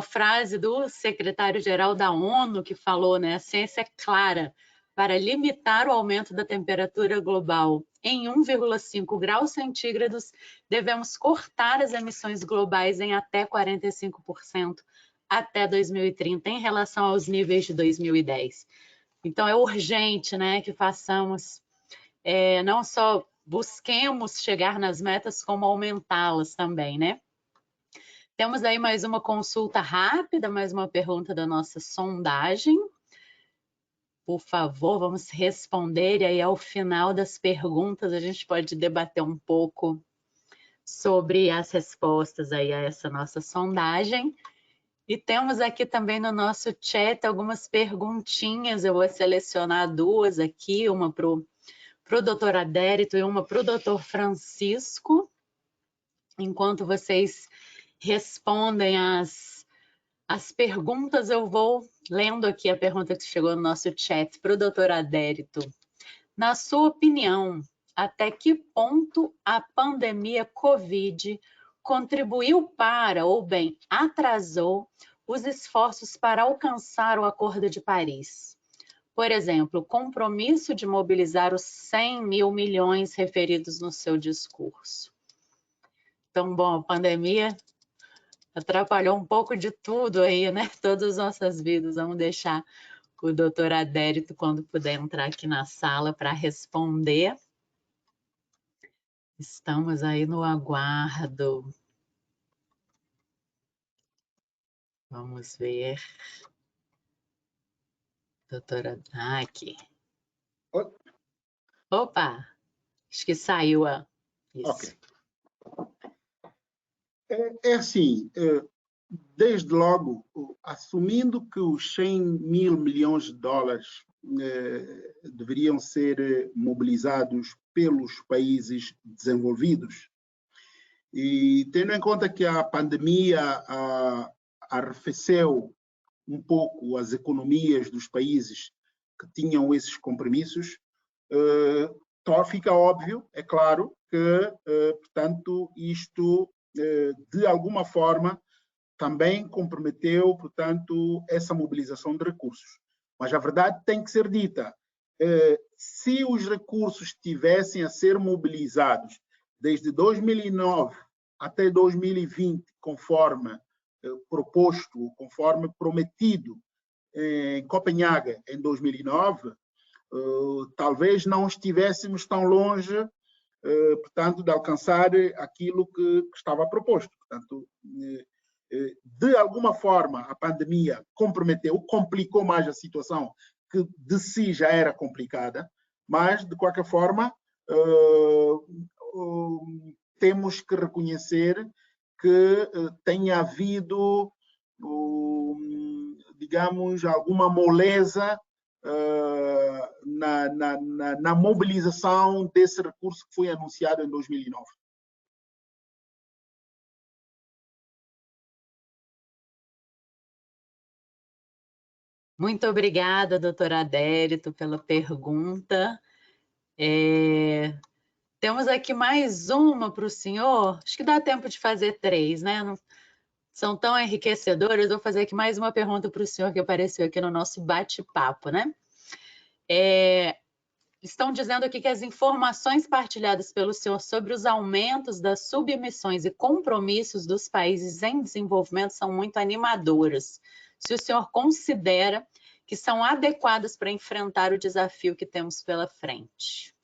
frase do secretário-geral da ONU que falou, né? A ciência é clara. Para limitar o aumento da temperatura global em 1,5 graus centígrados, devemos cortar as emissões globais em até 45% até 2030, em relação aos níveis de 2010. Então, é urgente, né, que façamos, não só busquemos chegar nas metas, como aumentá-las também, né? Temos aí mais uma consulta rápida, mais uma pergunta da nossa sondagem. Por favor, vamos responder, e aí ao final das perguntas a gente pode debater um pouco sobre as respostas aí a essa nossa sondagem. E temos aqui também no nosso chat algumas perguntinhas, eu vou selecionar duas aqui, uma para o doutor Adérito e uma para o doutor Francisco. Enquanto vocês respondem as perguntas, eu vou lendo aqui a pergunta que chegou no nosso chat para o doutor Adérito. Na sua opinião, até que ponto a pandemia Covid contribuiu para, ou bem, atrasou os esforços para alcançar o Acordo de Paris? Por exemplo, o compromisso de mobilizar os 100 mil milhões referidos no seu discurso. Então, bom, a pandemia atrapalhou um pouco de tudo aí, né? Todas as nossas vidas. Vamos deixar o doutor Adérito, quando puder entrar aqui na sala, para responder. Estamos aí no aguardo. Vamos ver. Doutora, aqui. Opa, acho que saiu a... Isso. Ok. É assim, desde logo, assumindo que os 100 mil milhões de dólares deveriam ser mobilizados pelos países desenvolvidos, e tendo em conta que a pandemia arrefeceu um pouco as economias dos países que tinham esses compromissos, fica óbvio, é claro, que, portanto, isto, de alguma forma, também comprometeu, portanto, essa mobilização de recursos. Mas a verdade tem que ser dita. Se os recursos tivessem a ser mobilizados desde 2009 até 2020, conforme proposto, conforme prometido em Copenhague em 2009, talvez não estivéssemos tão longe, portanto, de alcançar aquilo que estava proposto. Portanto, de alguma forma, a pandemia comprometeu, complicou mais a situação, que de si já era complicada, mas, de qualquer forma, temos que reconhecer que tenha havido, digamos, alguma moleza na mobilização desse recurso que foi anunciado em 2009. Muito obrigada, doutora Adérito, pela pergunta. Temos aqui mais uma para o senhor. Acho que dá tempo de fazer 3, né? Não são tão enriquecedoras. Vou fazer aqui mais uma pergunta para o senhor que apareceu aqui no nosso bate-papo, né? Estão dizendo aqui que as informações partilhadas pelo senhor sobre os aumentos das submissões e compromissos dos países em desenvolvimento são muito animadoras. Se o senhor considera que são adequadas para enfrentar o desafio que temos pela frente?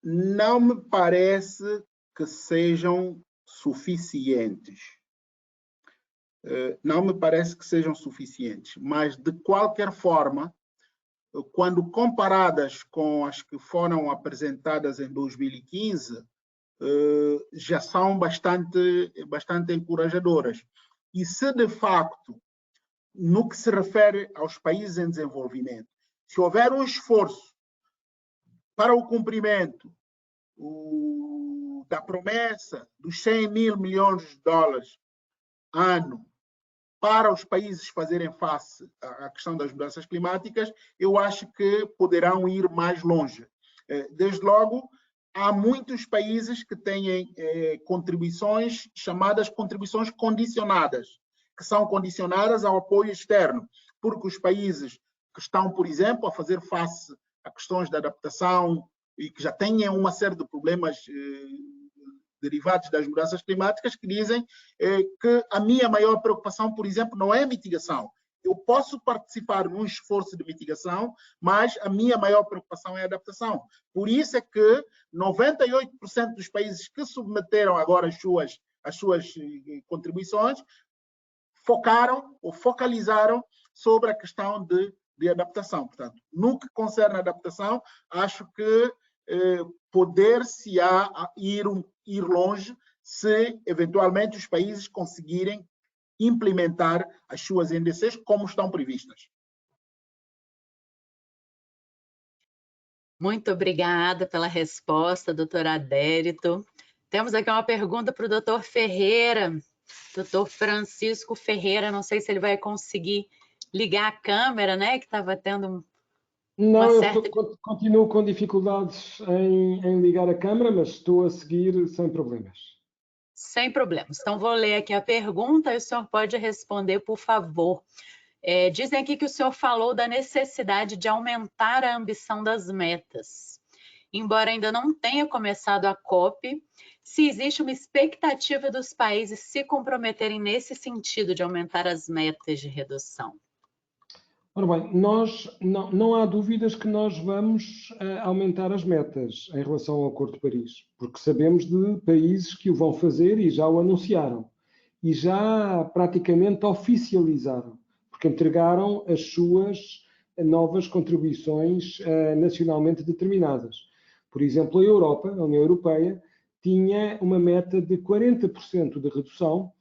Não me parece que sejam suficientes. Não me parece que sejam suficientes, mas de qualquer forma, quando comparadas com as que foram apresentadas em 2015, já são bastante encorajadoras. E se de facto, no que se refere aos países em desenvolvimento, se houver um esforço para o cumprimento da promessa dos 100 mil milhões de dólares ano para os países fazerem face à questão das mudanças climáticas, eu acho que poderão ir mais longe. Desde logo, há muitos países que têm contribuições chamadas contribuições condicionadas, que são condicionadas ao apoio externo, porque os países que estão, por exemplo, a fazer face a questões de adaptação e que já têm uma série de problemas derivados das mudanças climáticas, que dizem que a minha maior preocupação, por exemplo, não é a mitigação. Eu posso participar num esforço de mitigação, mas a minha maior preocupação é a adaptação. Por isso é que 98% dos países que submeteram agora as suas contribuições focaram ou focalizaram sobre a questão de adaptação. Portanto, no que concerne a adaptação, acho que poder-se ir longe se, eventualmente, os países conseguirem implementar as suas NDCs como estão previstas. Muito obrigada pela resposta, doutor Adérito. Temos aqui uma pergunta para o doutor Ferreira, doutor Francisco Ferreira, não sei se ele vai conseguir ligar a câmera, né, que estava tendo Não, eu continuo com dificuldades em ligar a câmera, mas estou a seguir sem problemas. Sem problemas. Então, vou ler aqui a pergunta e o senhor pode responder, por favor. Dizem aqui que o senhor falou da necessidade de aumentar a ambição das metas. Embora ainda não tenha começado a COP, se existe uma expectativa dos países se comprometerem nesse sentido de aumentar as metas de redução. Ora bem, não há dúvidas que nós vamos aumentar as metas em relação ao Acordo de Paris, porque sabemos de países que o vão fazer e já o anunciaram, e já praticamente oficializaram, porque entregaram as suas novas contribuições nacionalmente determinadas. Por exemplo, a Europa, a União Europeia, tinha uma meta de 40% de redução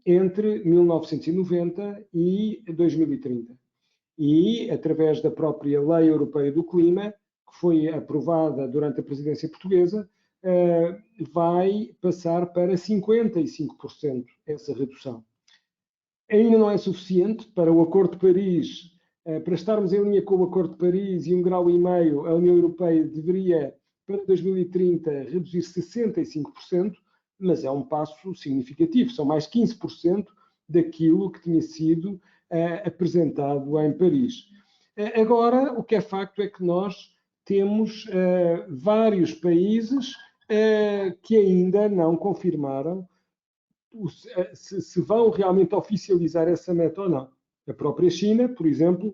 entre 1990 e 2030. E, através da própria Lei Europeia do Clima, que foi aprovada durante a presidência portuguesa, vai passar para 55% essa redução. Ainda não é suficiente para o Acordo de Paris, para estarmos em linha com o Acordo de Paris e 1,5 graus, a União Europeia deveria, para 2030, reduzir 65%, mas é um passo significativo, são mais 15% daquilo que tinha sido apresentado em Paris. Agora, o que é facto é que nós temos vários países que ainda não confirmaram se vão realmente oficializar essa meta ou não. A própria China, por exemplo,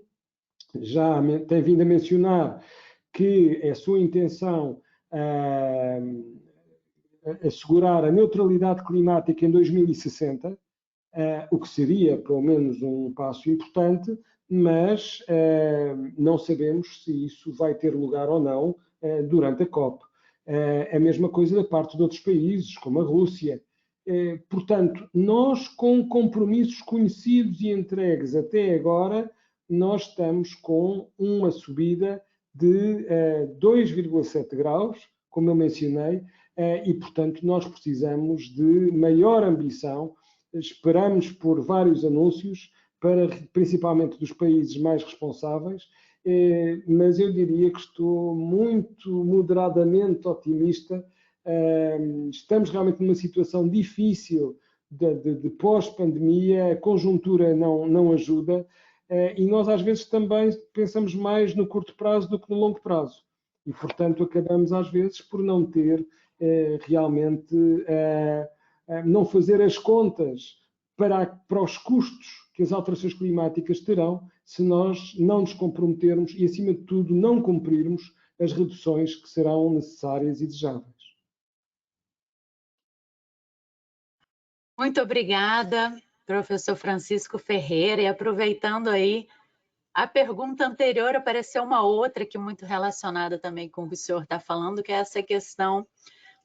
já tem vindo a mencionar que é a sua intenção assegurar a neutralidade climática em 2060, o que seria, pelo menos, um passo importante, mas não sabemos se isso vai ter lugar ou não durante a COP. A mesma coisa da parte de outros países, como a Rússia. Portanto, nós, com compromissos conhecidos e entregues até agora, nós estamos com uma subida de 2,7 graus, como eu mencionei, e, portanto, nós precisamos de maior ambição. Esperamos por vários anúncios, principalmente dos países mais responsáveis, mas eu diria que estou muito moderadamente otimista. Estamos realmente numa situação difícil de pós-pandemia, a conjuntura não ajuda, e nós às vezes também pensamos mais no curto prazo do que no longo prazo. E, portanto, acabamos às vezes por não ter realmente... não fazer as contas para os custos que as alterações climáticas terão se nós não nos comprometermos e, acima de tudo, não cumprirmos as reduções que serão necessárias e desejáveis. Muito obrigada, professor Francisco Ferreira. E aproveitando aí, a pergunta anterior apareceu uma outra que muito relacionada também com o que o senhor está falando, que é essa questão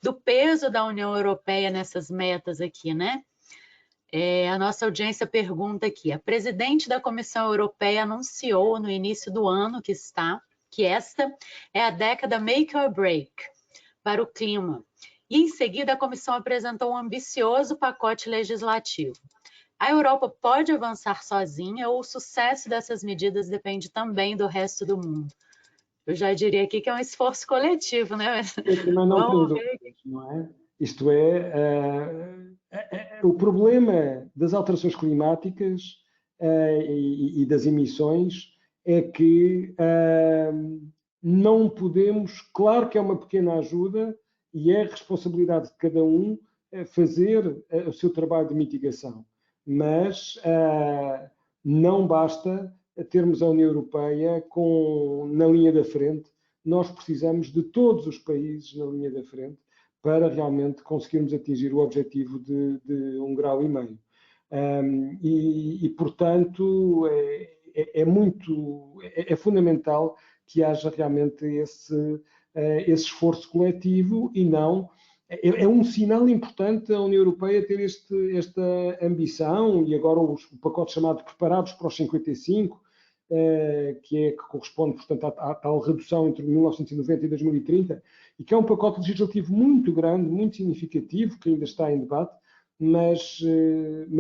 do peso da União Europeia nessas metas aqui, né? A nossa audiência pergunta aqui, a presidente da Comissão Europeia anunciou no início do ano que esta é a década make or break para o clima. E em seguida a comissão apresentou um ambicioso pacote legislativo. A Europa pode avançar sozinha ou o sucesso dessas medidas depende também do resto do mundo? Eu já diria aqui que é um esforço coletivo, né? Eu também não tenho dúvidas, não é? Isto o problema das alterações climáticas e das emissões é que não podemos, claro que é uma pequena ajuda e é responsabilidade de cada um fazer o seu trabalho de mitigação, mas não basta termos a União Europeia na linha da frente. Nós precisamos de todos os países na linha da frente para realmente conseguirmos atingir o objetivo de 1,5 graus. Portanto, é fundamental que haja realmente esse esforço coletivo e não... É um sinal importante a União Europeia ter esta ambição e agora o pacote chamado Preparados para os 55, que corresponde, portanto, à tal redução entre 1990 e 2030, e que é um pacote legislativo muito grande, muito significativo, que ainda está em debate, mas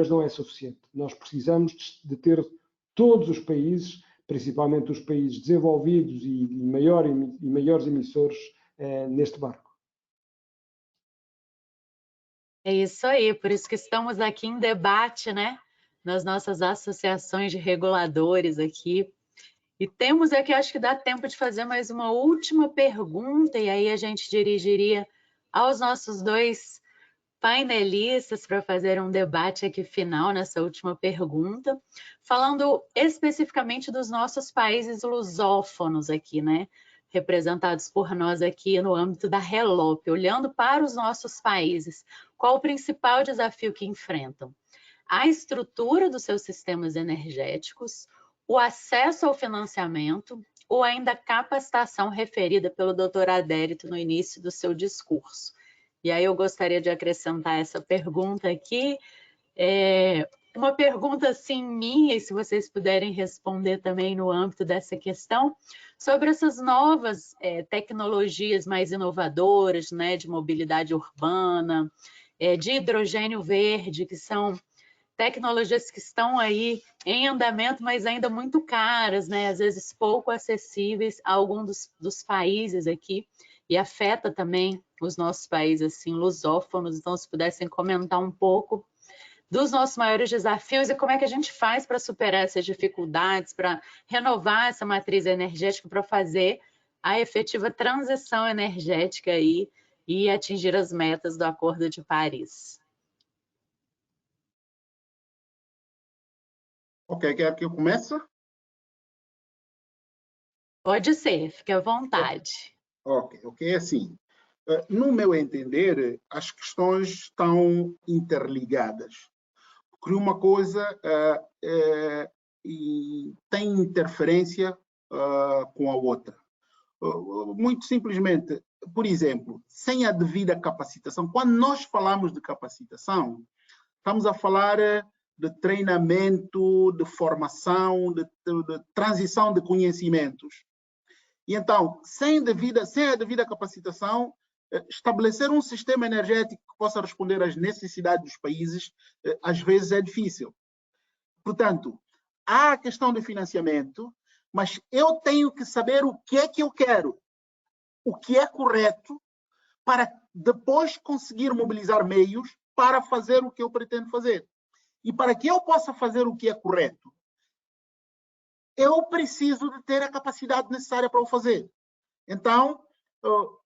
não é suficiente. Nós precisamos de ter todos os países, principalmente os países desenvolvidos e maiores emissores, neste barco. É isso aí, por isso que estamos aqui em debate, né? Nas nossas associações de reguladores aqui. E temos aqui, acho que dá tempo de fazer mais uma última pergunta, e aí a gente dirigiria aos nossos dois painelistas para fazer um debate aqui final nessa última pergunta, falando especificamente dos nossos países lusófonos aqui, né? Representados por nós aqui no âmbito da RELOP, olhando para os nossos países, qual o principal desafio que enfrentam? A estrutura dos seus sistemas energéticos, o acesso ao financiamento ou ainda a capacitação referida pelo Dr. Adérito no início do seu discurso. E aí eu gostaria de acrescentar essa pergunta aqui, uma pergunta assim minha, e se vocês puderem responder também no âmbito dessa questão, sobre essas novas tecnologias mais inovadoras, né, de mobilidade urbana, de hidrogênio verde, que são tecnologias que estão aí em andamento, mas ainda muito caras, né? Às vezes pouco acessíveis a algum dos países aqui, e afeta também os nossos países assim, lusófonos. Então, se pudessem comentar um pouco dos nossos maiores desafios e como é que a gente faz para superar essas dificuldades, para renovar essa matriz energética, para fazer a efetiva transição energética aí e atingir as metas do Acordo de Paris. Ok, quer que eu comece? Pode ser, fique à vontade. Ok, assim, no meu entender, as questões estão interligadas, porque uma coisa tem interferência com a outra. Muito simplesmente, por exemplo, sem a devida capacitação, quando nós falamos de capacitação, estamos a falar de treinamento, de formação, de transição de conhecimentos. E então, sem a devida capacitação, estabelecer um sistema energético que possa responder às necessidades dos países, às vezes é difícil. Portanto, há a questão do financiamento, mas eu tenho que saber o que é que eu quero, o que é correto, para depois conseguir mobilizar meios para fazer o que eu pretendo fazer. E para que eu possa fazer o que é correto, eu preciso de ter a capacidade necessária para o fazer. Então,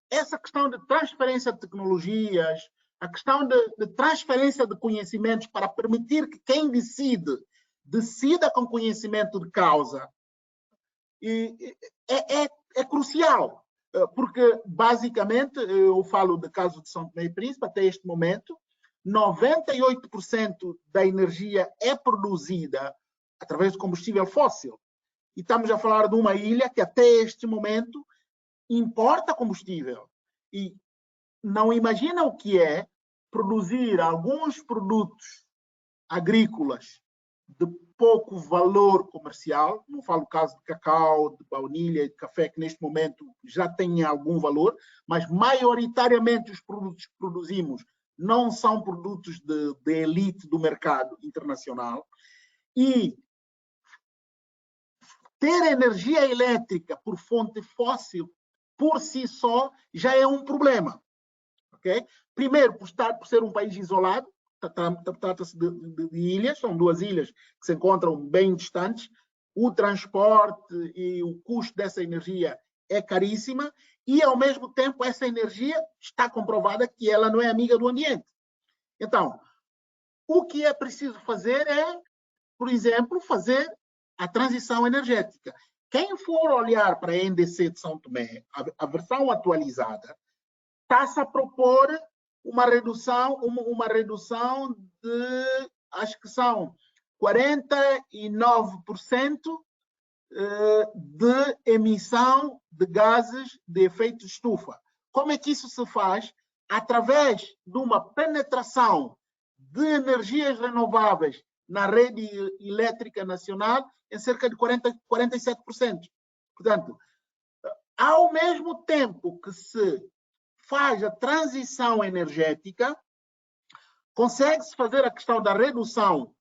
essa questão de transferência de tecnologias, a questão de transferência de conhecimentos para permitir que quem decida com conhecimento de causa, é crucial. Porque, basicamente, eu falo do caso de São Tomé e Príncipe, até este momento, 98% da energia é produzida através de combustível fóssil. E estamos a falar de uma ilha que, até este momento, importa combustível. E não imagina o que é produzir alguns produtos agrícolas de pouco valor comercial, não falo o caso de cacau, de baunilha e de café, que neste momento já têm algum valor, mas maioritariamente os produtos que produzimos não são produtos de elite do mercado internacional, e ter energia elétrica por fonte fóssil, por si só, já é um problema. Okay? Primeiro, por ser um país isolado, trata-se de ilhas, são duas ilhas que se encontram bem distantes, o transporte e o custo dessa energia é caríssima e, ao mesmo tempo, essa energia está comprovada que ela não é amiga do ambiente. Então, o que é preciso fazer é, por exemplo, fazer a transição energética. Quem for olhar para a NDC de São Tomé, a versão atualizada, está-se a propor uma redução de, acho que são 49% de emissão de gases de efeito de estufa. Como é que isso se faz? Através de uma penetração de energias renováveis na rede elétrica nacional em cerca de 47%. Portanto, ao mesmo tempo que se faz a transição energética, consegue-se fazer a questão da redução,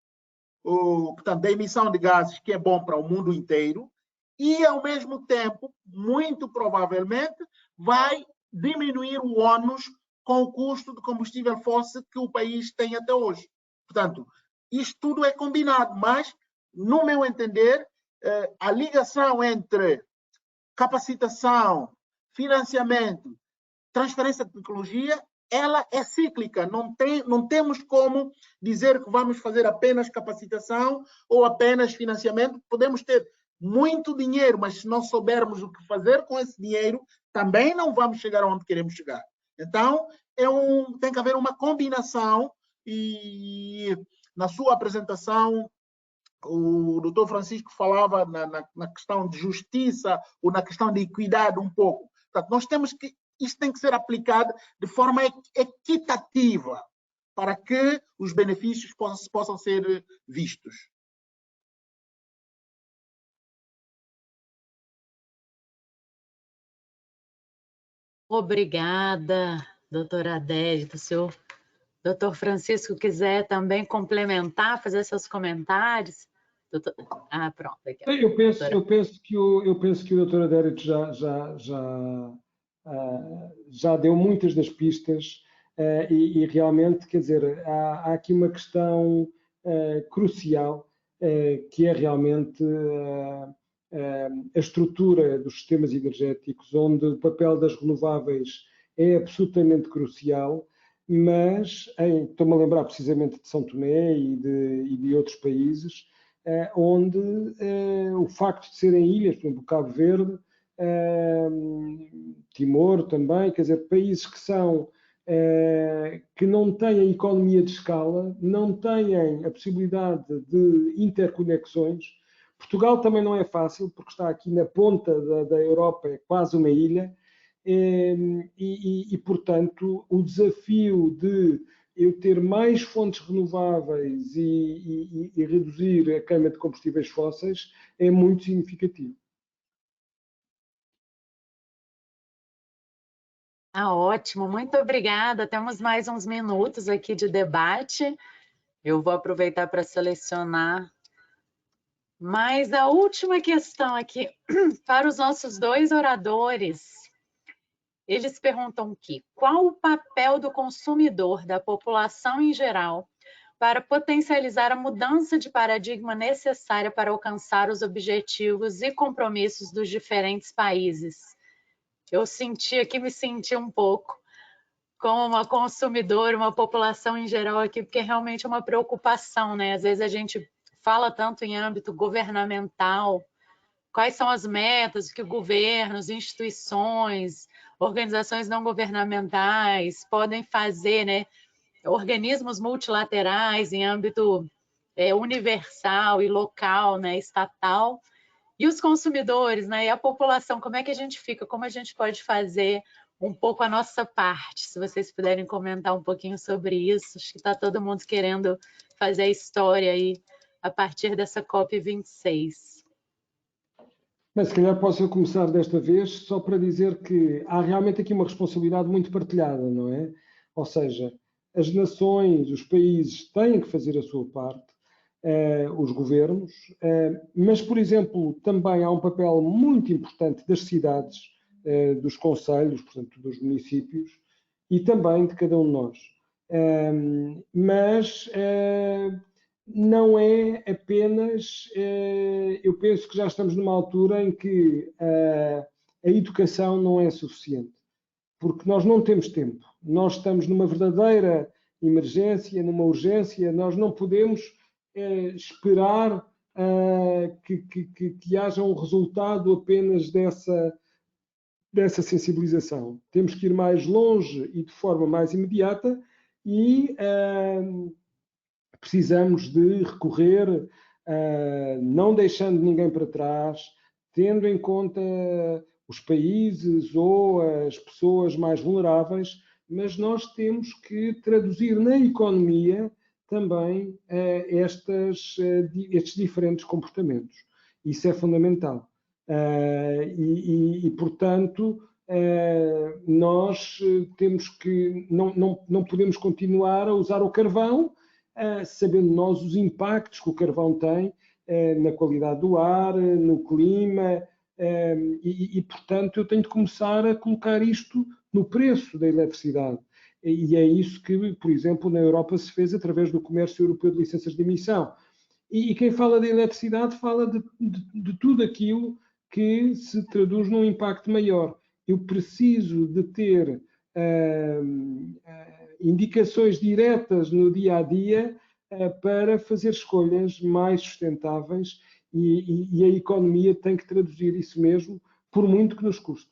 portanto, da emissão de gases, que é bom para o mundo inteiro, e, ao mesmo tempo, muito provavelmente, vai diminuir o ônus com o custo de combustível fóssil que o país tem até hoje. Portanto, isto tudo é combinado, mas, no meu entender, a ligação entre capacitação, financiamento, transferência de tecnologia, ela é cíclica, não temos como dizer que vamos fazer apenas capacitação ou apenas financiamento. Podemos ter muito dinheiro, mas se não soubermos o que fazer com esse dinheiro, também não vamos chegar onde queremos chegar. Então, tem que haver uma combinação e, na sua apresentação, o doutor Francisco falava na questão de justiça ou na questão de equidade um pouco. Portanto, nós temos que isto tem que ser aplicado de forma equitativa para que os benefícios possam ser vistos. Obrigada, doutora Adélia. Se o doutor Francisco quiser também complementar, fazer seus comentários. Doutor... Ah, pronto. Aqui, eu penso que o doutor Adélia já deu muitas das pistas e realmente, quer dizer, há aqui uma questão crucial que é realmente a estrutura dos sistemas energéticos, onde o papel das renováveis é absolutamente crucial, mas estou-me a lembrar precisamente de São Tomé e de outros países, onde o facto de serem ilhas, por exemplo, Cabo Verde, Timor também, quer dizer, países que não têm economia de escala, não têm a possibilidade de interconexões. Portugal também não é fácil, porque está aqui na ponta da Europa, é quase uma ilha, e portanto, o desafio de eu ter mais fontes renováveis e reduzir a queima de combustíveis fósseis é muito significativo. Ótimo, muito obrigada. Temos mais uns minutos aqui de debate. Eu vou aproveitar para selecionar mais a última questão aqui para os nossos dois oradores. Eles perguntam aqui: qual o papel do consumidor, da população em geral, para potencializar a mudança de paradigma necessária para alcançar os objetivos e compromissos dos diferentes países? Eu me senti um pouco como uma consumidora, uma população em geral aqui, porque realmente é uma preocupação, né? Às vezes a gente fala tanto em âmbito governamental, quais são as metas que governos, instituições, organizações não governamentais podem fazer, né? Organismos multilaterais em âmbito universal e local, né? Estatal. E os consumidores, né? E a população, como é que a gente fica? Como a gente pode fazer um pouco a nossa parte? Se vocês puderem comentar um pouquinho sobre isso. Acho que está todo mundo querendo fazer a história aí a partir dessa COP26. Mas se calhar posso eu começar desta vez só para dizer que há realmente aqui uma responsabilidade muito partilhada, não é? Ou seja, as nações, os países têm que fazer a sua parte, os governos, mas, por exemplo, também há um papel muito importante das cidades, dos concelhos, portanto, dos municípios, e também de cada um de nós. Mas não é apenas... eu penso que já estamos numa altura em que a educação não é suficiente, porque nós não temos tempo. Nós estamos numa verdadeira emergência, numa urgência, nós não podemos esperar que haja um resultado apenas dessa sensibilização. Temos que ir mais longe e de forma mais imediata e precisamos de recorrer, não deixando ninguém para trás, tendo em conta os países ou as pessoas mais vulneráveis, mas nós temos que traduzir na economia também estes diferentes comportamentos. Isso é fundamental. Portanto, nós temos que... Não podemos continuar a usar o carvão, sabendo nós os impactos que o carvão tem na qualidade do ar, no clima, portanto, eu tenho de começar a colocar isto no preço da eletricidade. E é isso que, por exemplo, na Europa se fez através do Comércio Europeu de Licenças de Emissão. E quem fala da eletricidade fala de tudo aquilo que se traduz num impacto maior. Eu preciso de ter indicações diretas no dia-a-dia para fazer escolhas mais sustentáveis e a economia tem que traduzir isso mesmo, por muito que nos custe.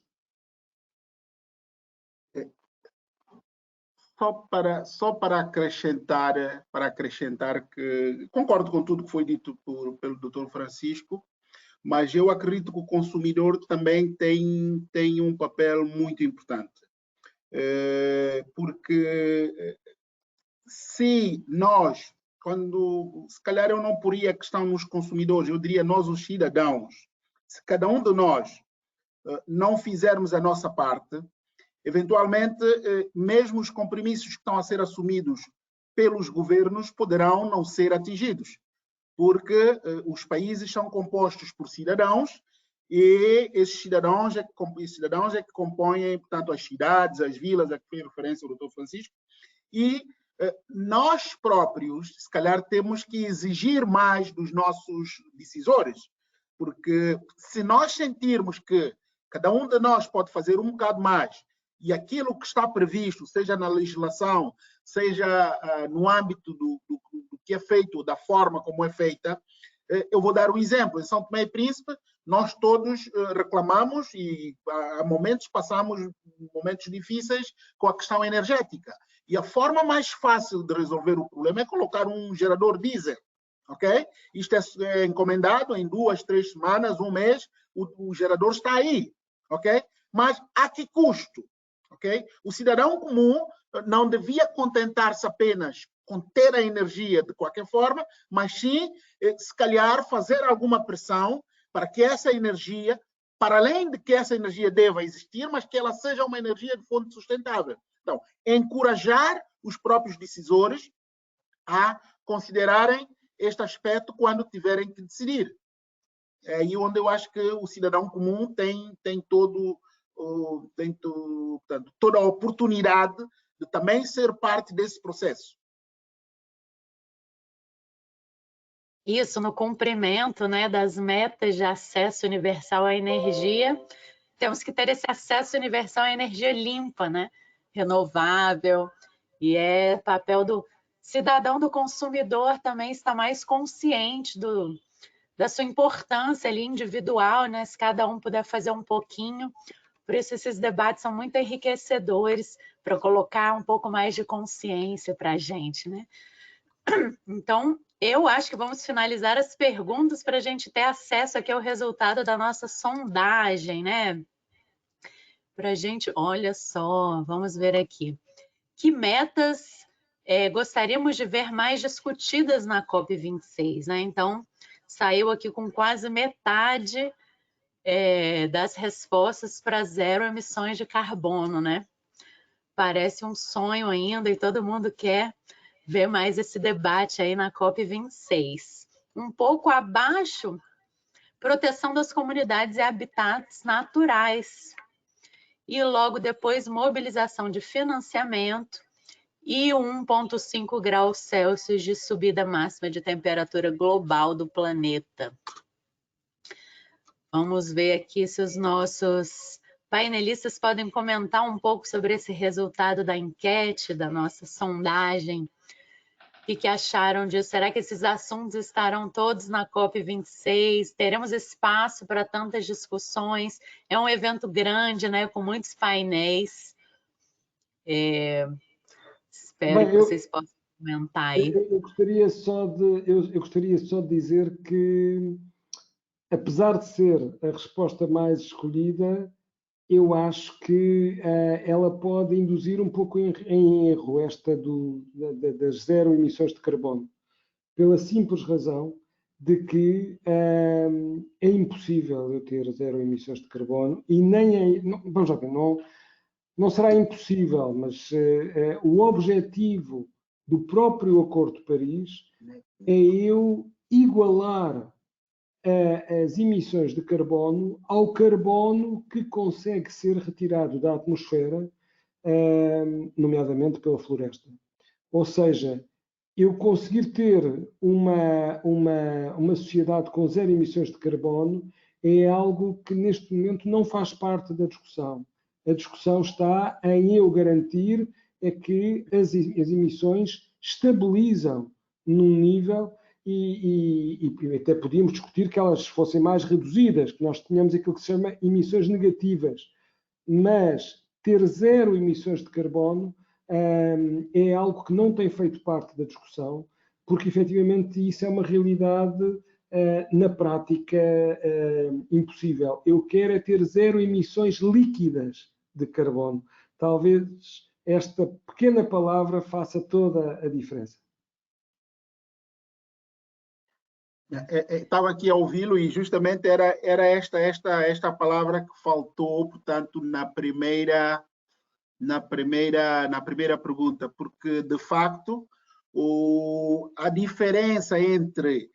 Só para acrescentar que concordo com tudo que foi dito pelo Dr. Francisco, mas eu acredito que o consumidor também tem um papel muito importante. Porque se nós, se calhar eu não poria a questão nos consumidores, eu diria nós os cidadãos, se cada um de nós não fizermos a nossa parte, eventualmente, mesmo os compromissos que estão a ser assumidos pelos governos poderão não ser atingidos, porque os países são compostos por cidadãos e esses cidadãos é que compõem, portanto, as cidades, as vilas, a que fez referência o Dr. Francisco, e nós próprios, se calhar, temos que exigir mais dos nossos decisores, porque se nós sentirmos que cada um de nós pode fazer um bocado mais e aquilo que está previsto, seja na legislação, seja no âmbito do que é feito, da forma como é feita, eu vou dar um exemplo. Em São Tomé e Príncipe, nós todos reclamamos e há momentos passamos momentos difíceis com a questão energética. E a forma mais fácil de resolver o problema é colocar um gerador diesel. Okay? Isto é encomendado em 2, 3 semanas, um mês, o gerador está aí. Okay? Mas a que custo? Okay? O cidadão comum não devia contentar-se apenas com ter a energia de qualquer forma, mas sim, se calhar, fazer alguma pressão para que essa energia, para além de que essa energia deva existir, mas que ela seja uma energia de fonte sustentável. Então, encorajar os próprios decisores a considerarem este aspecto quando tiverem que decidir. É aí onde eu acho que o cidadão comum tem toda a oportunidade de também ser parte desse processo. Isso, no cumprimento, né, das metas de acesso universal à energia, temos que ter esse acesso universal à energia limpa, né, renovável, e é papel do cidadão, do consumidor também estar mais consciente da sua importância ali individual, né, se cada um puder fazer um pouquinho. Por isso esses debates são muito enriquecedores para colocar um pouco mais de consciência para a gente, né? Então, eu acho que vamos finalizar as perguntas para a gente ter acesso aqui ao resultado da nossa sondagem, né? Para a gente, olha só, vamos ver aqui. Que metas gostaríamos de ver mais discutidas na COP26, né? Então, saiu aqui com quase metade das respostas para zero emissões de carbono, né? Parece um sonho ainda e todo mundo quer ver mais esse debate aí na COP26. Um pouco abaixo, proteção das comunidades e habitats naturais. E logo depois, mobilização de financiamento e 1,5 graus Celsius de subida máxima de temperatura global do planeta. Vamos ver aqui se os nossos painelistas podem comentar um pouco sobre esse resultado da enquete, da nossa sondagem. O que acharam disso? Será que esses assuntos estarão todos na COP26? Teremos espaço para tantas discussões? É um evento grande, né, com muitos painéis. Espero que vocês possam comentar aí. Eu gostaria só de dizer que, apesar de ser a resposta mais escolhida, eu acho que ela pode induzir um pouco em erro esta das zero emissões de carbono, pela simples razão de que é impossível eu ter zero emissões de carbono e nem vamos lá ver, não será impossível, mas o objetivo do próprio Acordo de Paris é eu igualar as emissões de carbono ao carbono que consegue ser retirado da atmosfera, nomeadamente pela floresta. Ou seja, eu conseguir ter uma sociedade com zero emissões de carbono é algo que neste momento não faz parte da discussão. A discussão está em eu garantir que as emissões estabilizam num nível e até podíamos discutir que elas fossem mais reduzidas, que nós tenhamos aquilo que se chama emissões negativas. Mas ter zero emissões de carbono é algo que não tem feito parte da discussão, porque efetivamente isso é uma realidade na prática impossível. Eu quero é ter zero emissões líquidas de carbono. Talvez esta pequena palavra faça toda a diferença. Estava aqui a ouvi-lo e justamente era esta palavra que faltou, portanto, na primeira pergunta, porque de facto a diferença entre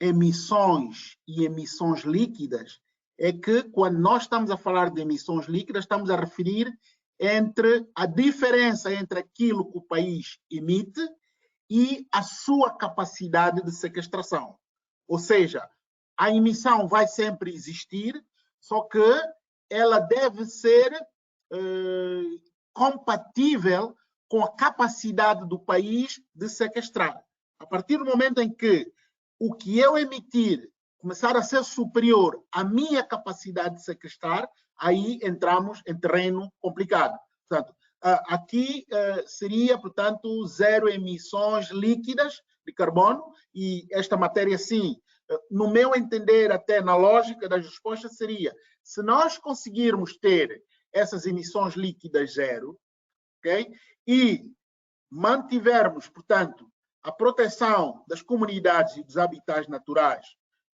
emissões e emissões líquidas é que quando nós estamos a falar de emissões líquidas, estamos a referir entre a diferença entre aquilo que o país emite e a sua capacidade de sequestração. Ou seja, a emissão vai sempre existir, só que ela deve ser compatível com a capacidade do país de sequestrar. A partir do momento em que o que eu emitir começar a ser superior à minha capacidade de sequestrar, aí entramos em terreno complicado. Portanto, aqui seria, portanto, zero emissões líquidas de carbono, e esta matéria, sim, no meu entender, até na lógica das respostas, seria, se nós conseguirmos ter essas emissões líquidas zero, okay, e mantivermos, portanto, a proteção das comunidades e dos habitats naturais,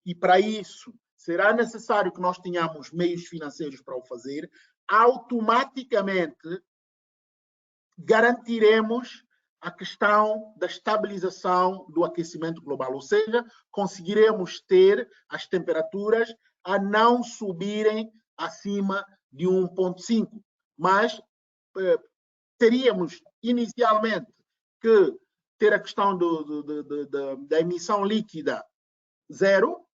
e para isso será necessário que nós tenhamos meios financeiros para o fazer, automaticamente garantiremos a questão da estabilização do aquecimento global, ou seja, conseguiremos ter as temperaturas a não subirem acima de 1,5, mas teríamos inicialmente que ter a questão da emissão líquida zero,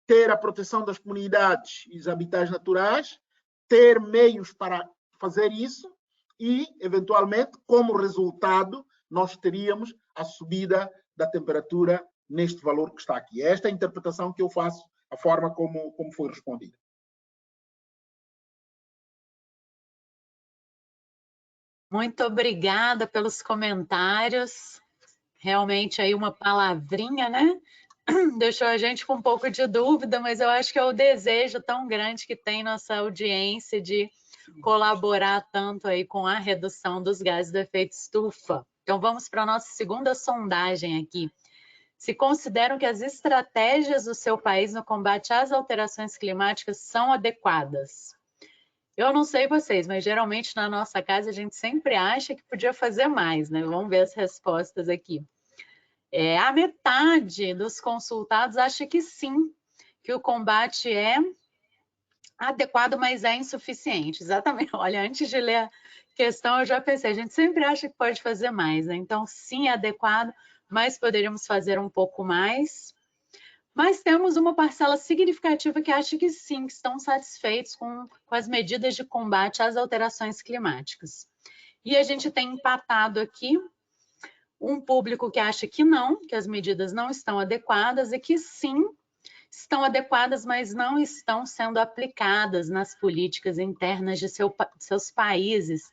ter a proteção das comunidades e dos habitats naturais, ter meios para fazer isso e, eventualmente, como resultado, nós teríamos a subida da temperatura neste valor que está aqui. Esta é a interpretação que eu faço, a forma como foi respondida. Muito obrigada pelos comentários. Realmente aí uma palavrinha, né? Deixou a gente com um pouco de dúvida, mas eu acho que é o desejo tão grande que tem nossa audiência de colaborar tanto aí com a redução dos gases do efeito estufa. Então vamos para a nossa segunda sondagem aqui. Se consideram que as estratégias do seu país no combate às alterações climáticas são adequadas? Eu não sei vocês, mas geralmente na nossa casa a gente sempre acha que podia fazer mais, né? Vamos ver as respostas aqui. A metade dos consultados acha que sim, que o combate é adequado, mas é insuficiente. Exatamente. Olha, antes de ler a questão, eu já pensei, a gente sempre acha que pode fazer mais, né? Então, sim, é adequado, mas poderíamos fazer um pouco mais. Mas temos uma parcela significativa que acha que sim, que estão satisfeitos com as medidas de combate às alterações climáticas. E a gente tem empatado aqui um público que acha que não, que as medidas não estão adequadas, e que sim, estão adequadas, mas não estão sendo aplicadas nas políticas internas de seus países.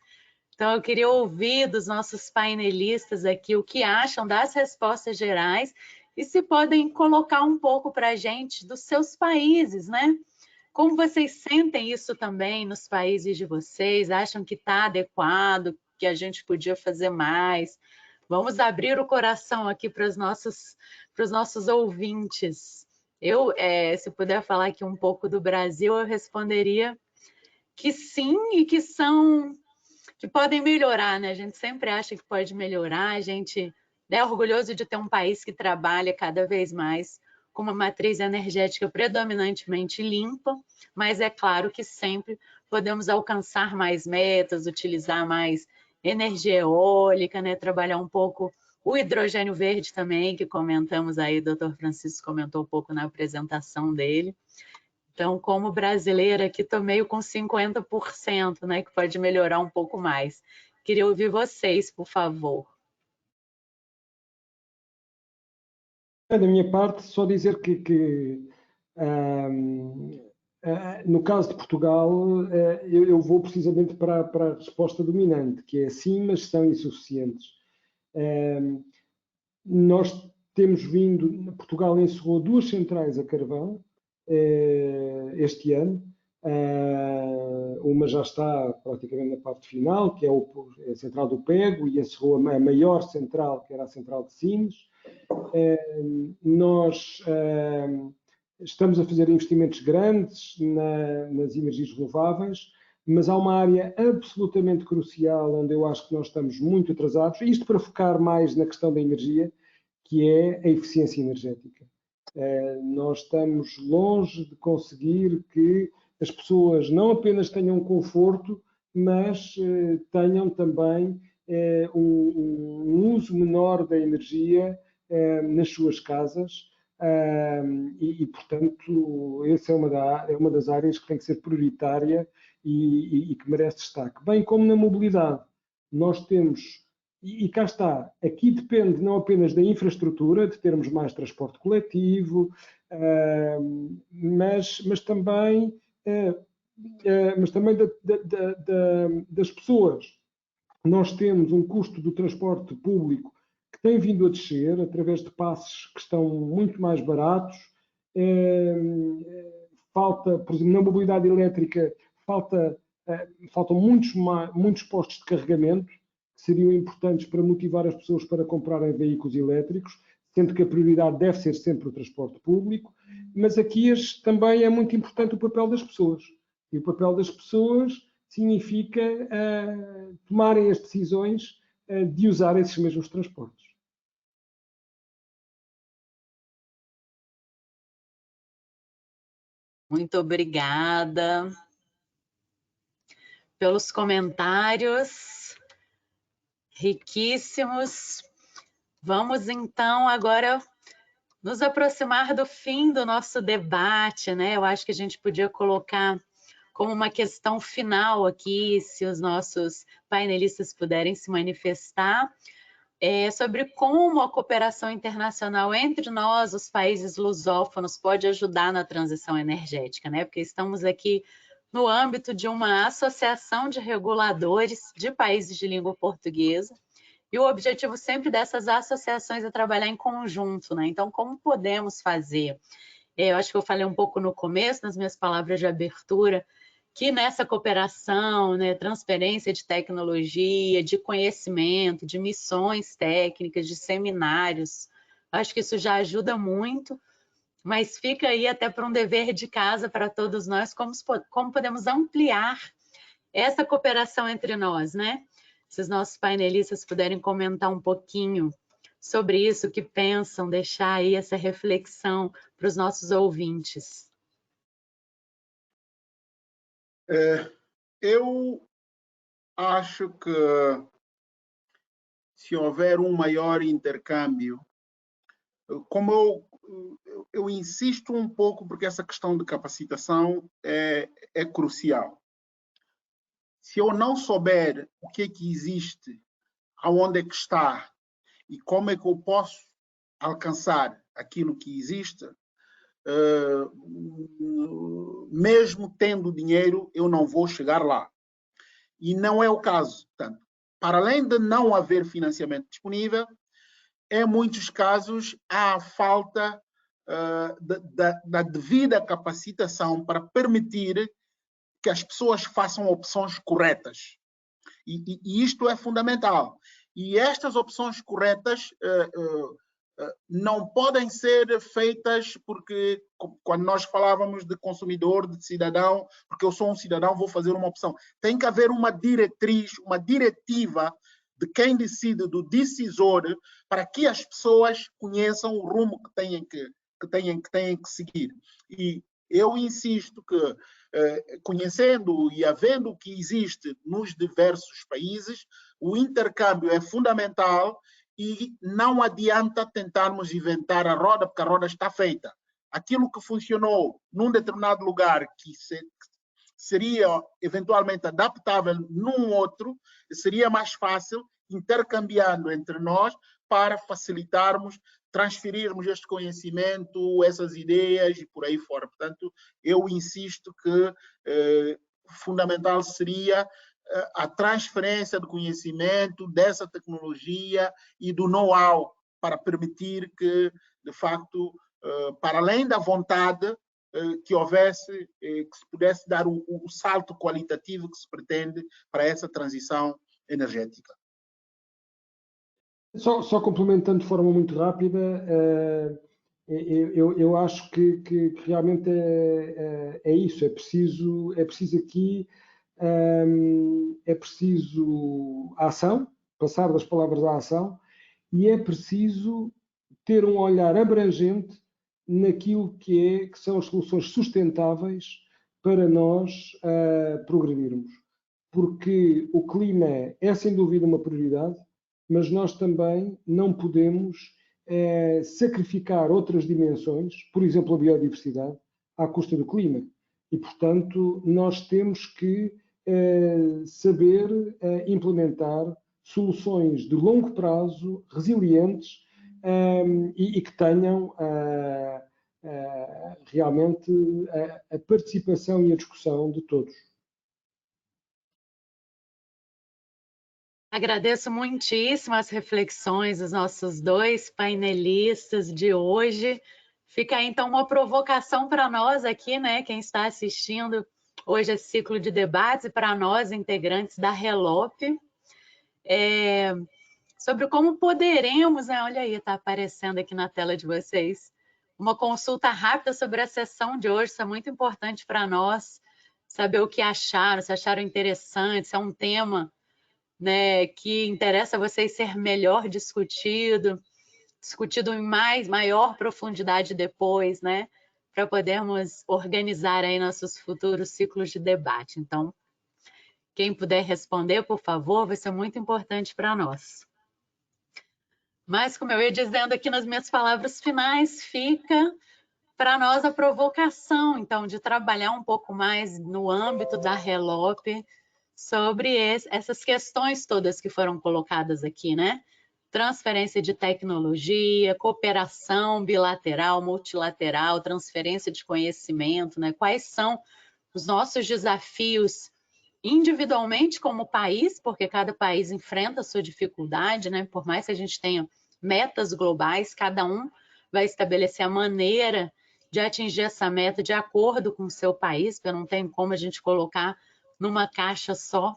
Então, eu queria ouvir dos nossos painelistas aqui o que acham das respostas gerais e se podem colocar um pouco para a gente dos seus países, né? Como vocês sentem isso também nos países de vocês? Acham que está adequado, que a gente podia fazer mais? Vamos abrir o coração aqui para os nossos ouvintes. Se puder falar aqui um pouco do Brasil, eu responderia que sim e que podem melhorar, né? A gente sempre acha que pode melhorar, a gente é orgulhoso de ter um país que trabalha cada vez mais com uma matriz energética predominantemente limpa, mas é claro que sempre podemos alcançar mais metas, utilizar mais energia eólica, né? Trabalhar um pouco o hidrogênio verde também, que comentamos aí, o Dr. Francisco comentou um pouco na apresentação dele. Então, como brasileira aqui, estou meio com 50%, né? Que pode melhorar um pouco mais. Queria ouvir vocês, por favor. Da minha parte, só dizer que no caso de Portugal, eu vou precisamente para a resposta dominante, que é sim, mas são insuficientes. Nós temos vindo, Portugal encerrou 2 centrais a carvão este ano. Uma já está praticamente na parte final, que é a central do Pego, e encerrou a maior central, que era a central de Sines. Nós estamos a fazer investimentos grandes nas energias renováveis, mas há uma área absolutamente crucial onde eu acho que nós estamos muito atrasados, isto para focar mais na questão da energia, que é a eficiência energética. Nós estamos longe de conseguir que as pessoas não apenas tenham conforto, mas tenham também um uso menor da energia nas suas casas e, portanto, essa é uma das áreas que tem que ser prioritária e que merece destaque. Bem como na mobilidade. Nós temos, e cá está, aqui depende não apenas da infraestrutura, de termos mais transporte coletivo, mas também das pessoas. Nós temos um custo do transporte público que tem vindo a descer através de passes que estão muito mais baratos. Falta, por exemplo, na mobilidade elétrica, faltam muitos postos de carregamento que seriam importantes para motivar as pessoas para comprarem veículos elétricos, sendo que a prioridade deve ser sempre o transporte público, mas aqui também é muito importante o papel das pessoas. E o papel das pessoas significa tomarem as decisões de usar esses mesmos transportes. Muito obrigada pelos comentários riquíssimos. Vamos então agora nos aproximar do fim do nosso debate, né? Eu acho que a gente podia colocar como uma questão final aqui, se os nossos painelistas puderem se manifestar, sobre como a cooperação internacional entre nós, os países lusófonos, pode ajudar na transição energética, né? Porque estamos aqui no âmbito de uma associação de reguladores de países de língua portuguesa, e o objetivo sempre dessas associações é trabalhar em conjunto, né? Então, como podemos fazer? Eu acho que eu falei um pouco no começo, nas minhas palavras de abertura, que nessa cooperação, né, transferência de tecnologia, de conhecimento, de missões técnicas, de seminários, acho que isso já ajuda muito, mas fica aí até para um dever de casa para todos nós, como podemos ampliar essa cooperação entre nós, né? Se os nossos painelistas puderem comentar um pouquinho sobre isso, o que pensam, deixar aí essa reflexão para os nossos ouvintes. Eu acho que se houver um maior intercâmbio, como eu insisto um pouco, porque essa questão de capacitação é crucial. Se eu não souber o que é que existe, aonde é que está e como é que eu posso alcançar aquilo que existe, mesmo tendo dinheiro, eu não vou chegar lá. E não é o caso. Portanto, para além de não haver financiamento disponível, em muitos casos há a falta da devida capacitação para permitir que as pessoas façam opções corretas. E isto é fundamental. E estas opções corretas não podem ser feitas porque, quando nós falávamos de consumidor, de cidadão, porque eu sou um cidadão, vou fazer uma opção. Tem que haver uma diretriz, uma diretiva de quem decide, do decisor, para que as pessoas conheçam o rumo que têm que seguir. E eu insisto que, conhecendo e havendo o que existe nos diversos países, o intercâmbio é fundamental e não adianta tentarmos inventar a roda, porque a roda está feita. Aquilo que funcionou num determinado lugar, que seria eventualmente adaptável num outro, seria mais fácil intercambiando entre nós para facilitarmos, transferirmos este conhecimento, essas ideias e por aí fora. Portanto, eu insisto que fundamental seria a transferência do conhecimento, dessa tecnologia e do know-how para permitir que, de facto, para além da vontade, que houvesse, que se pudesse dar o salto qualitativo que se pretende para essa transição energética. Só complementando de forma muito rápida, eu acho que realmente é isso, é preciso aqui, é preciso a ação, passar das palavras à ação, e é preciso ter um olhar abrangente naquilo que são as soluções sustentáveis para nós progredirmos. Porque o clima é sem dúvida uma prioridade, mas nós também não podemos sacrificar outras dimensões, por exemplo, a biodiversidade, à custa do clima. E, portanto, nós temos que saber implementar soluções de longo prazo, resilientes e que tenham realmente a participação e a discussão de todos. Agradeço muitíssimo as reflexões dos nossos dois painelistas de hoje. Fica aí, então, uma provocação para nós aqui, né, quem está assistindo hoje esse ciclo de debates, e para nós, integrantes da RELOP, sobre como poderemos, né, olha aí, está aparecendo aqui na tela de vocês, uma consulta rápida sobre a sessão de hoje, isso é muito importante para nós, saber o que acharam, se acharam interessante, se é um tema, né, que interessa a vocês ser melhor discutido em maior profundidade depois, né, para podermos organizar aí nossos futuros ciclos de debate. Então, quem puder responder, por favor, vai ser muito importante para nós. Mas, como eu ia dizendo aqui nas minhas palavras finais, fica para nós a provocação, então, de trabalhar um pouco mais no âmbito da RELOP sobre essas questões todas que foram colocadas aqui, né? Transferência de tecnologia, cooperação bilateral, multilateral, transferência de conhecimento, né? Quais são os nossos desafios individualmente como país, porque cada país enfrenta a sua dificuldade, né? Por mais que a gente tenha metas globais, cada um vai estabelecer a maneira de atingir essa meta de acordo com o seu país, porque não tem como a gente colocar numa caixa só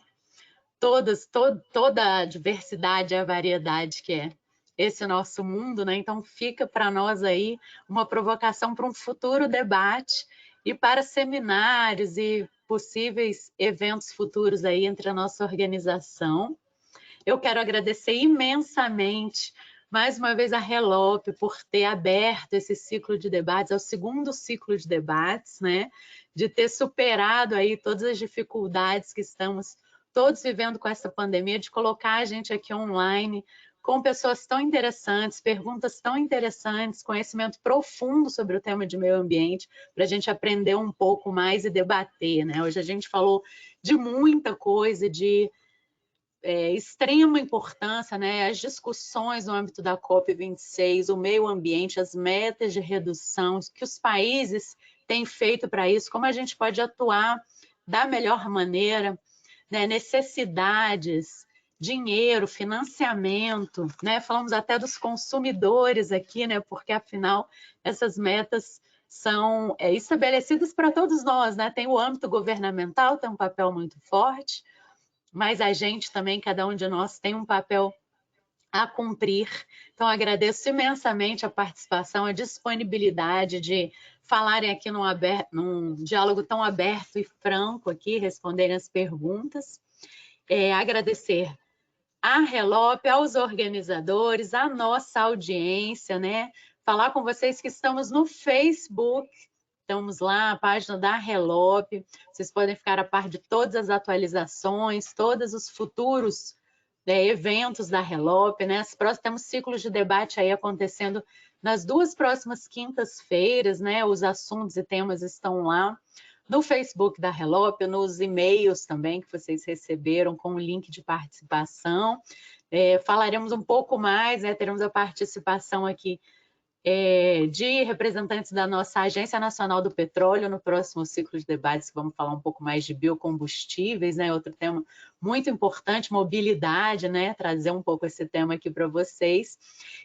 toda a diversidade e a variedade que é esse nosso mundo, né? Então fica para nós aí uma provocação para um futuro debate e para seminários e possíveis eventos futuros aí entre a nossa organização. Eu quero agradecer imensamente, mais uma vez, a RELOP por ter aberto esse ciclo de debates, é o segundo ciclo de debates, né? De ter superado aí todas as dificuldades que estamos todos vivendo com essa pandemia, de colocar a gente aqui online com pessoas tão interessantes, perguntas tão interessantes, conhecimento profundo sobre o tema de meio ambiente, para a gente aprender um pouco mais e debater, né? Hoje a gente falou de muita coisa, de extrema importância, né? As discussões no âmbito da COP26, o meio ambiente, as metas de redução, que os países têm feito para isso, como a gente pode atuar da melhor maneira, né? Necessidades, dinheiro, financiamento, né? Falamos até dos consumidores aqui, né? Porque afinal essas metas são estabelecidas para todos nós, né? Tem o âmbito governamental, tem um papel muito forte, mas a gente também, cada um de nós, tem um papel a cumprir. Então, agradeço imensamente a participação, a disponibilidade de falarem aqui num diálogo tão aberto e franco aqui, responderem as perguntas. Agradecer à RELOP, aos organizadores, à nossa audiência, né? Falar com vocês que estamos no Facebook, estamos lá, a página da RELOP, vocês podem ficar a par de todas as atualizações, todos os futuros eventos da RELOP, né? Temos ciclos de debate aí acontecendo nas 2 próximas quintas-feiras, né? Os assuntos e temas estão lá no Facebook da RELOP, nos e-mails também que vocês receberam com o link de participação. Falaremos um pouco mais, né? Teremos a participação aqui de representantes da nossa Agência Nacional do Petróleo no próximo ciclo de debates, vamos falar um pouco mais de biocombustíveis, né? Outro tema muito importante, mobilidade, né? Trazer um pouco esse tema aqui para vocês.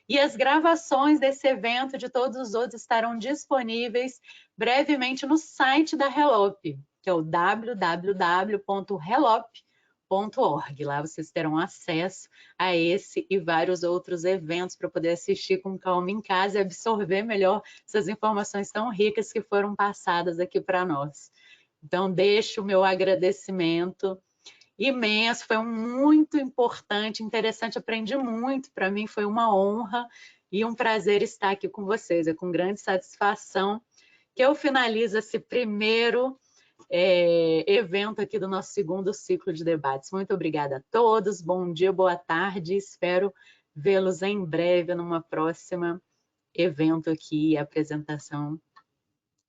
E as gravações desse evento, de todos os outros, estarão disponíveis brevemente no site da RELOP, que é o www.relop.org. Lá vocês terão acesso a esse e vários outros eventos para poder assistir com calma em casa e absorver melhor essas informações tão ricas que foram passadas aqui para nós. Então, deixo o meu agradecimento imenso, foi muito importante, interessante, aprendi muito, para mim foi uma honra e um prazer estar aqui com vocês. É com grande satisfação que eu finalizo esse primeiro evento aqui do nosso segundo ciclo de debates. Muito obrigada a todos, bom dia, boa tarde, espero vê-los em breve numa próxima evento aqui, apresentação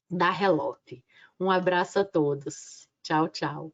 da RELOP. Um abraço a todos, tchau, tchau.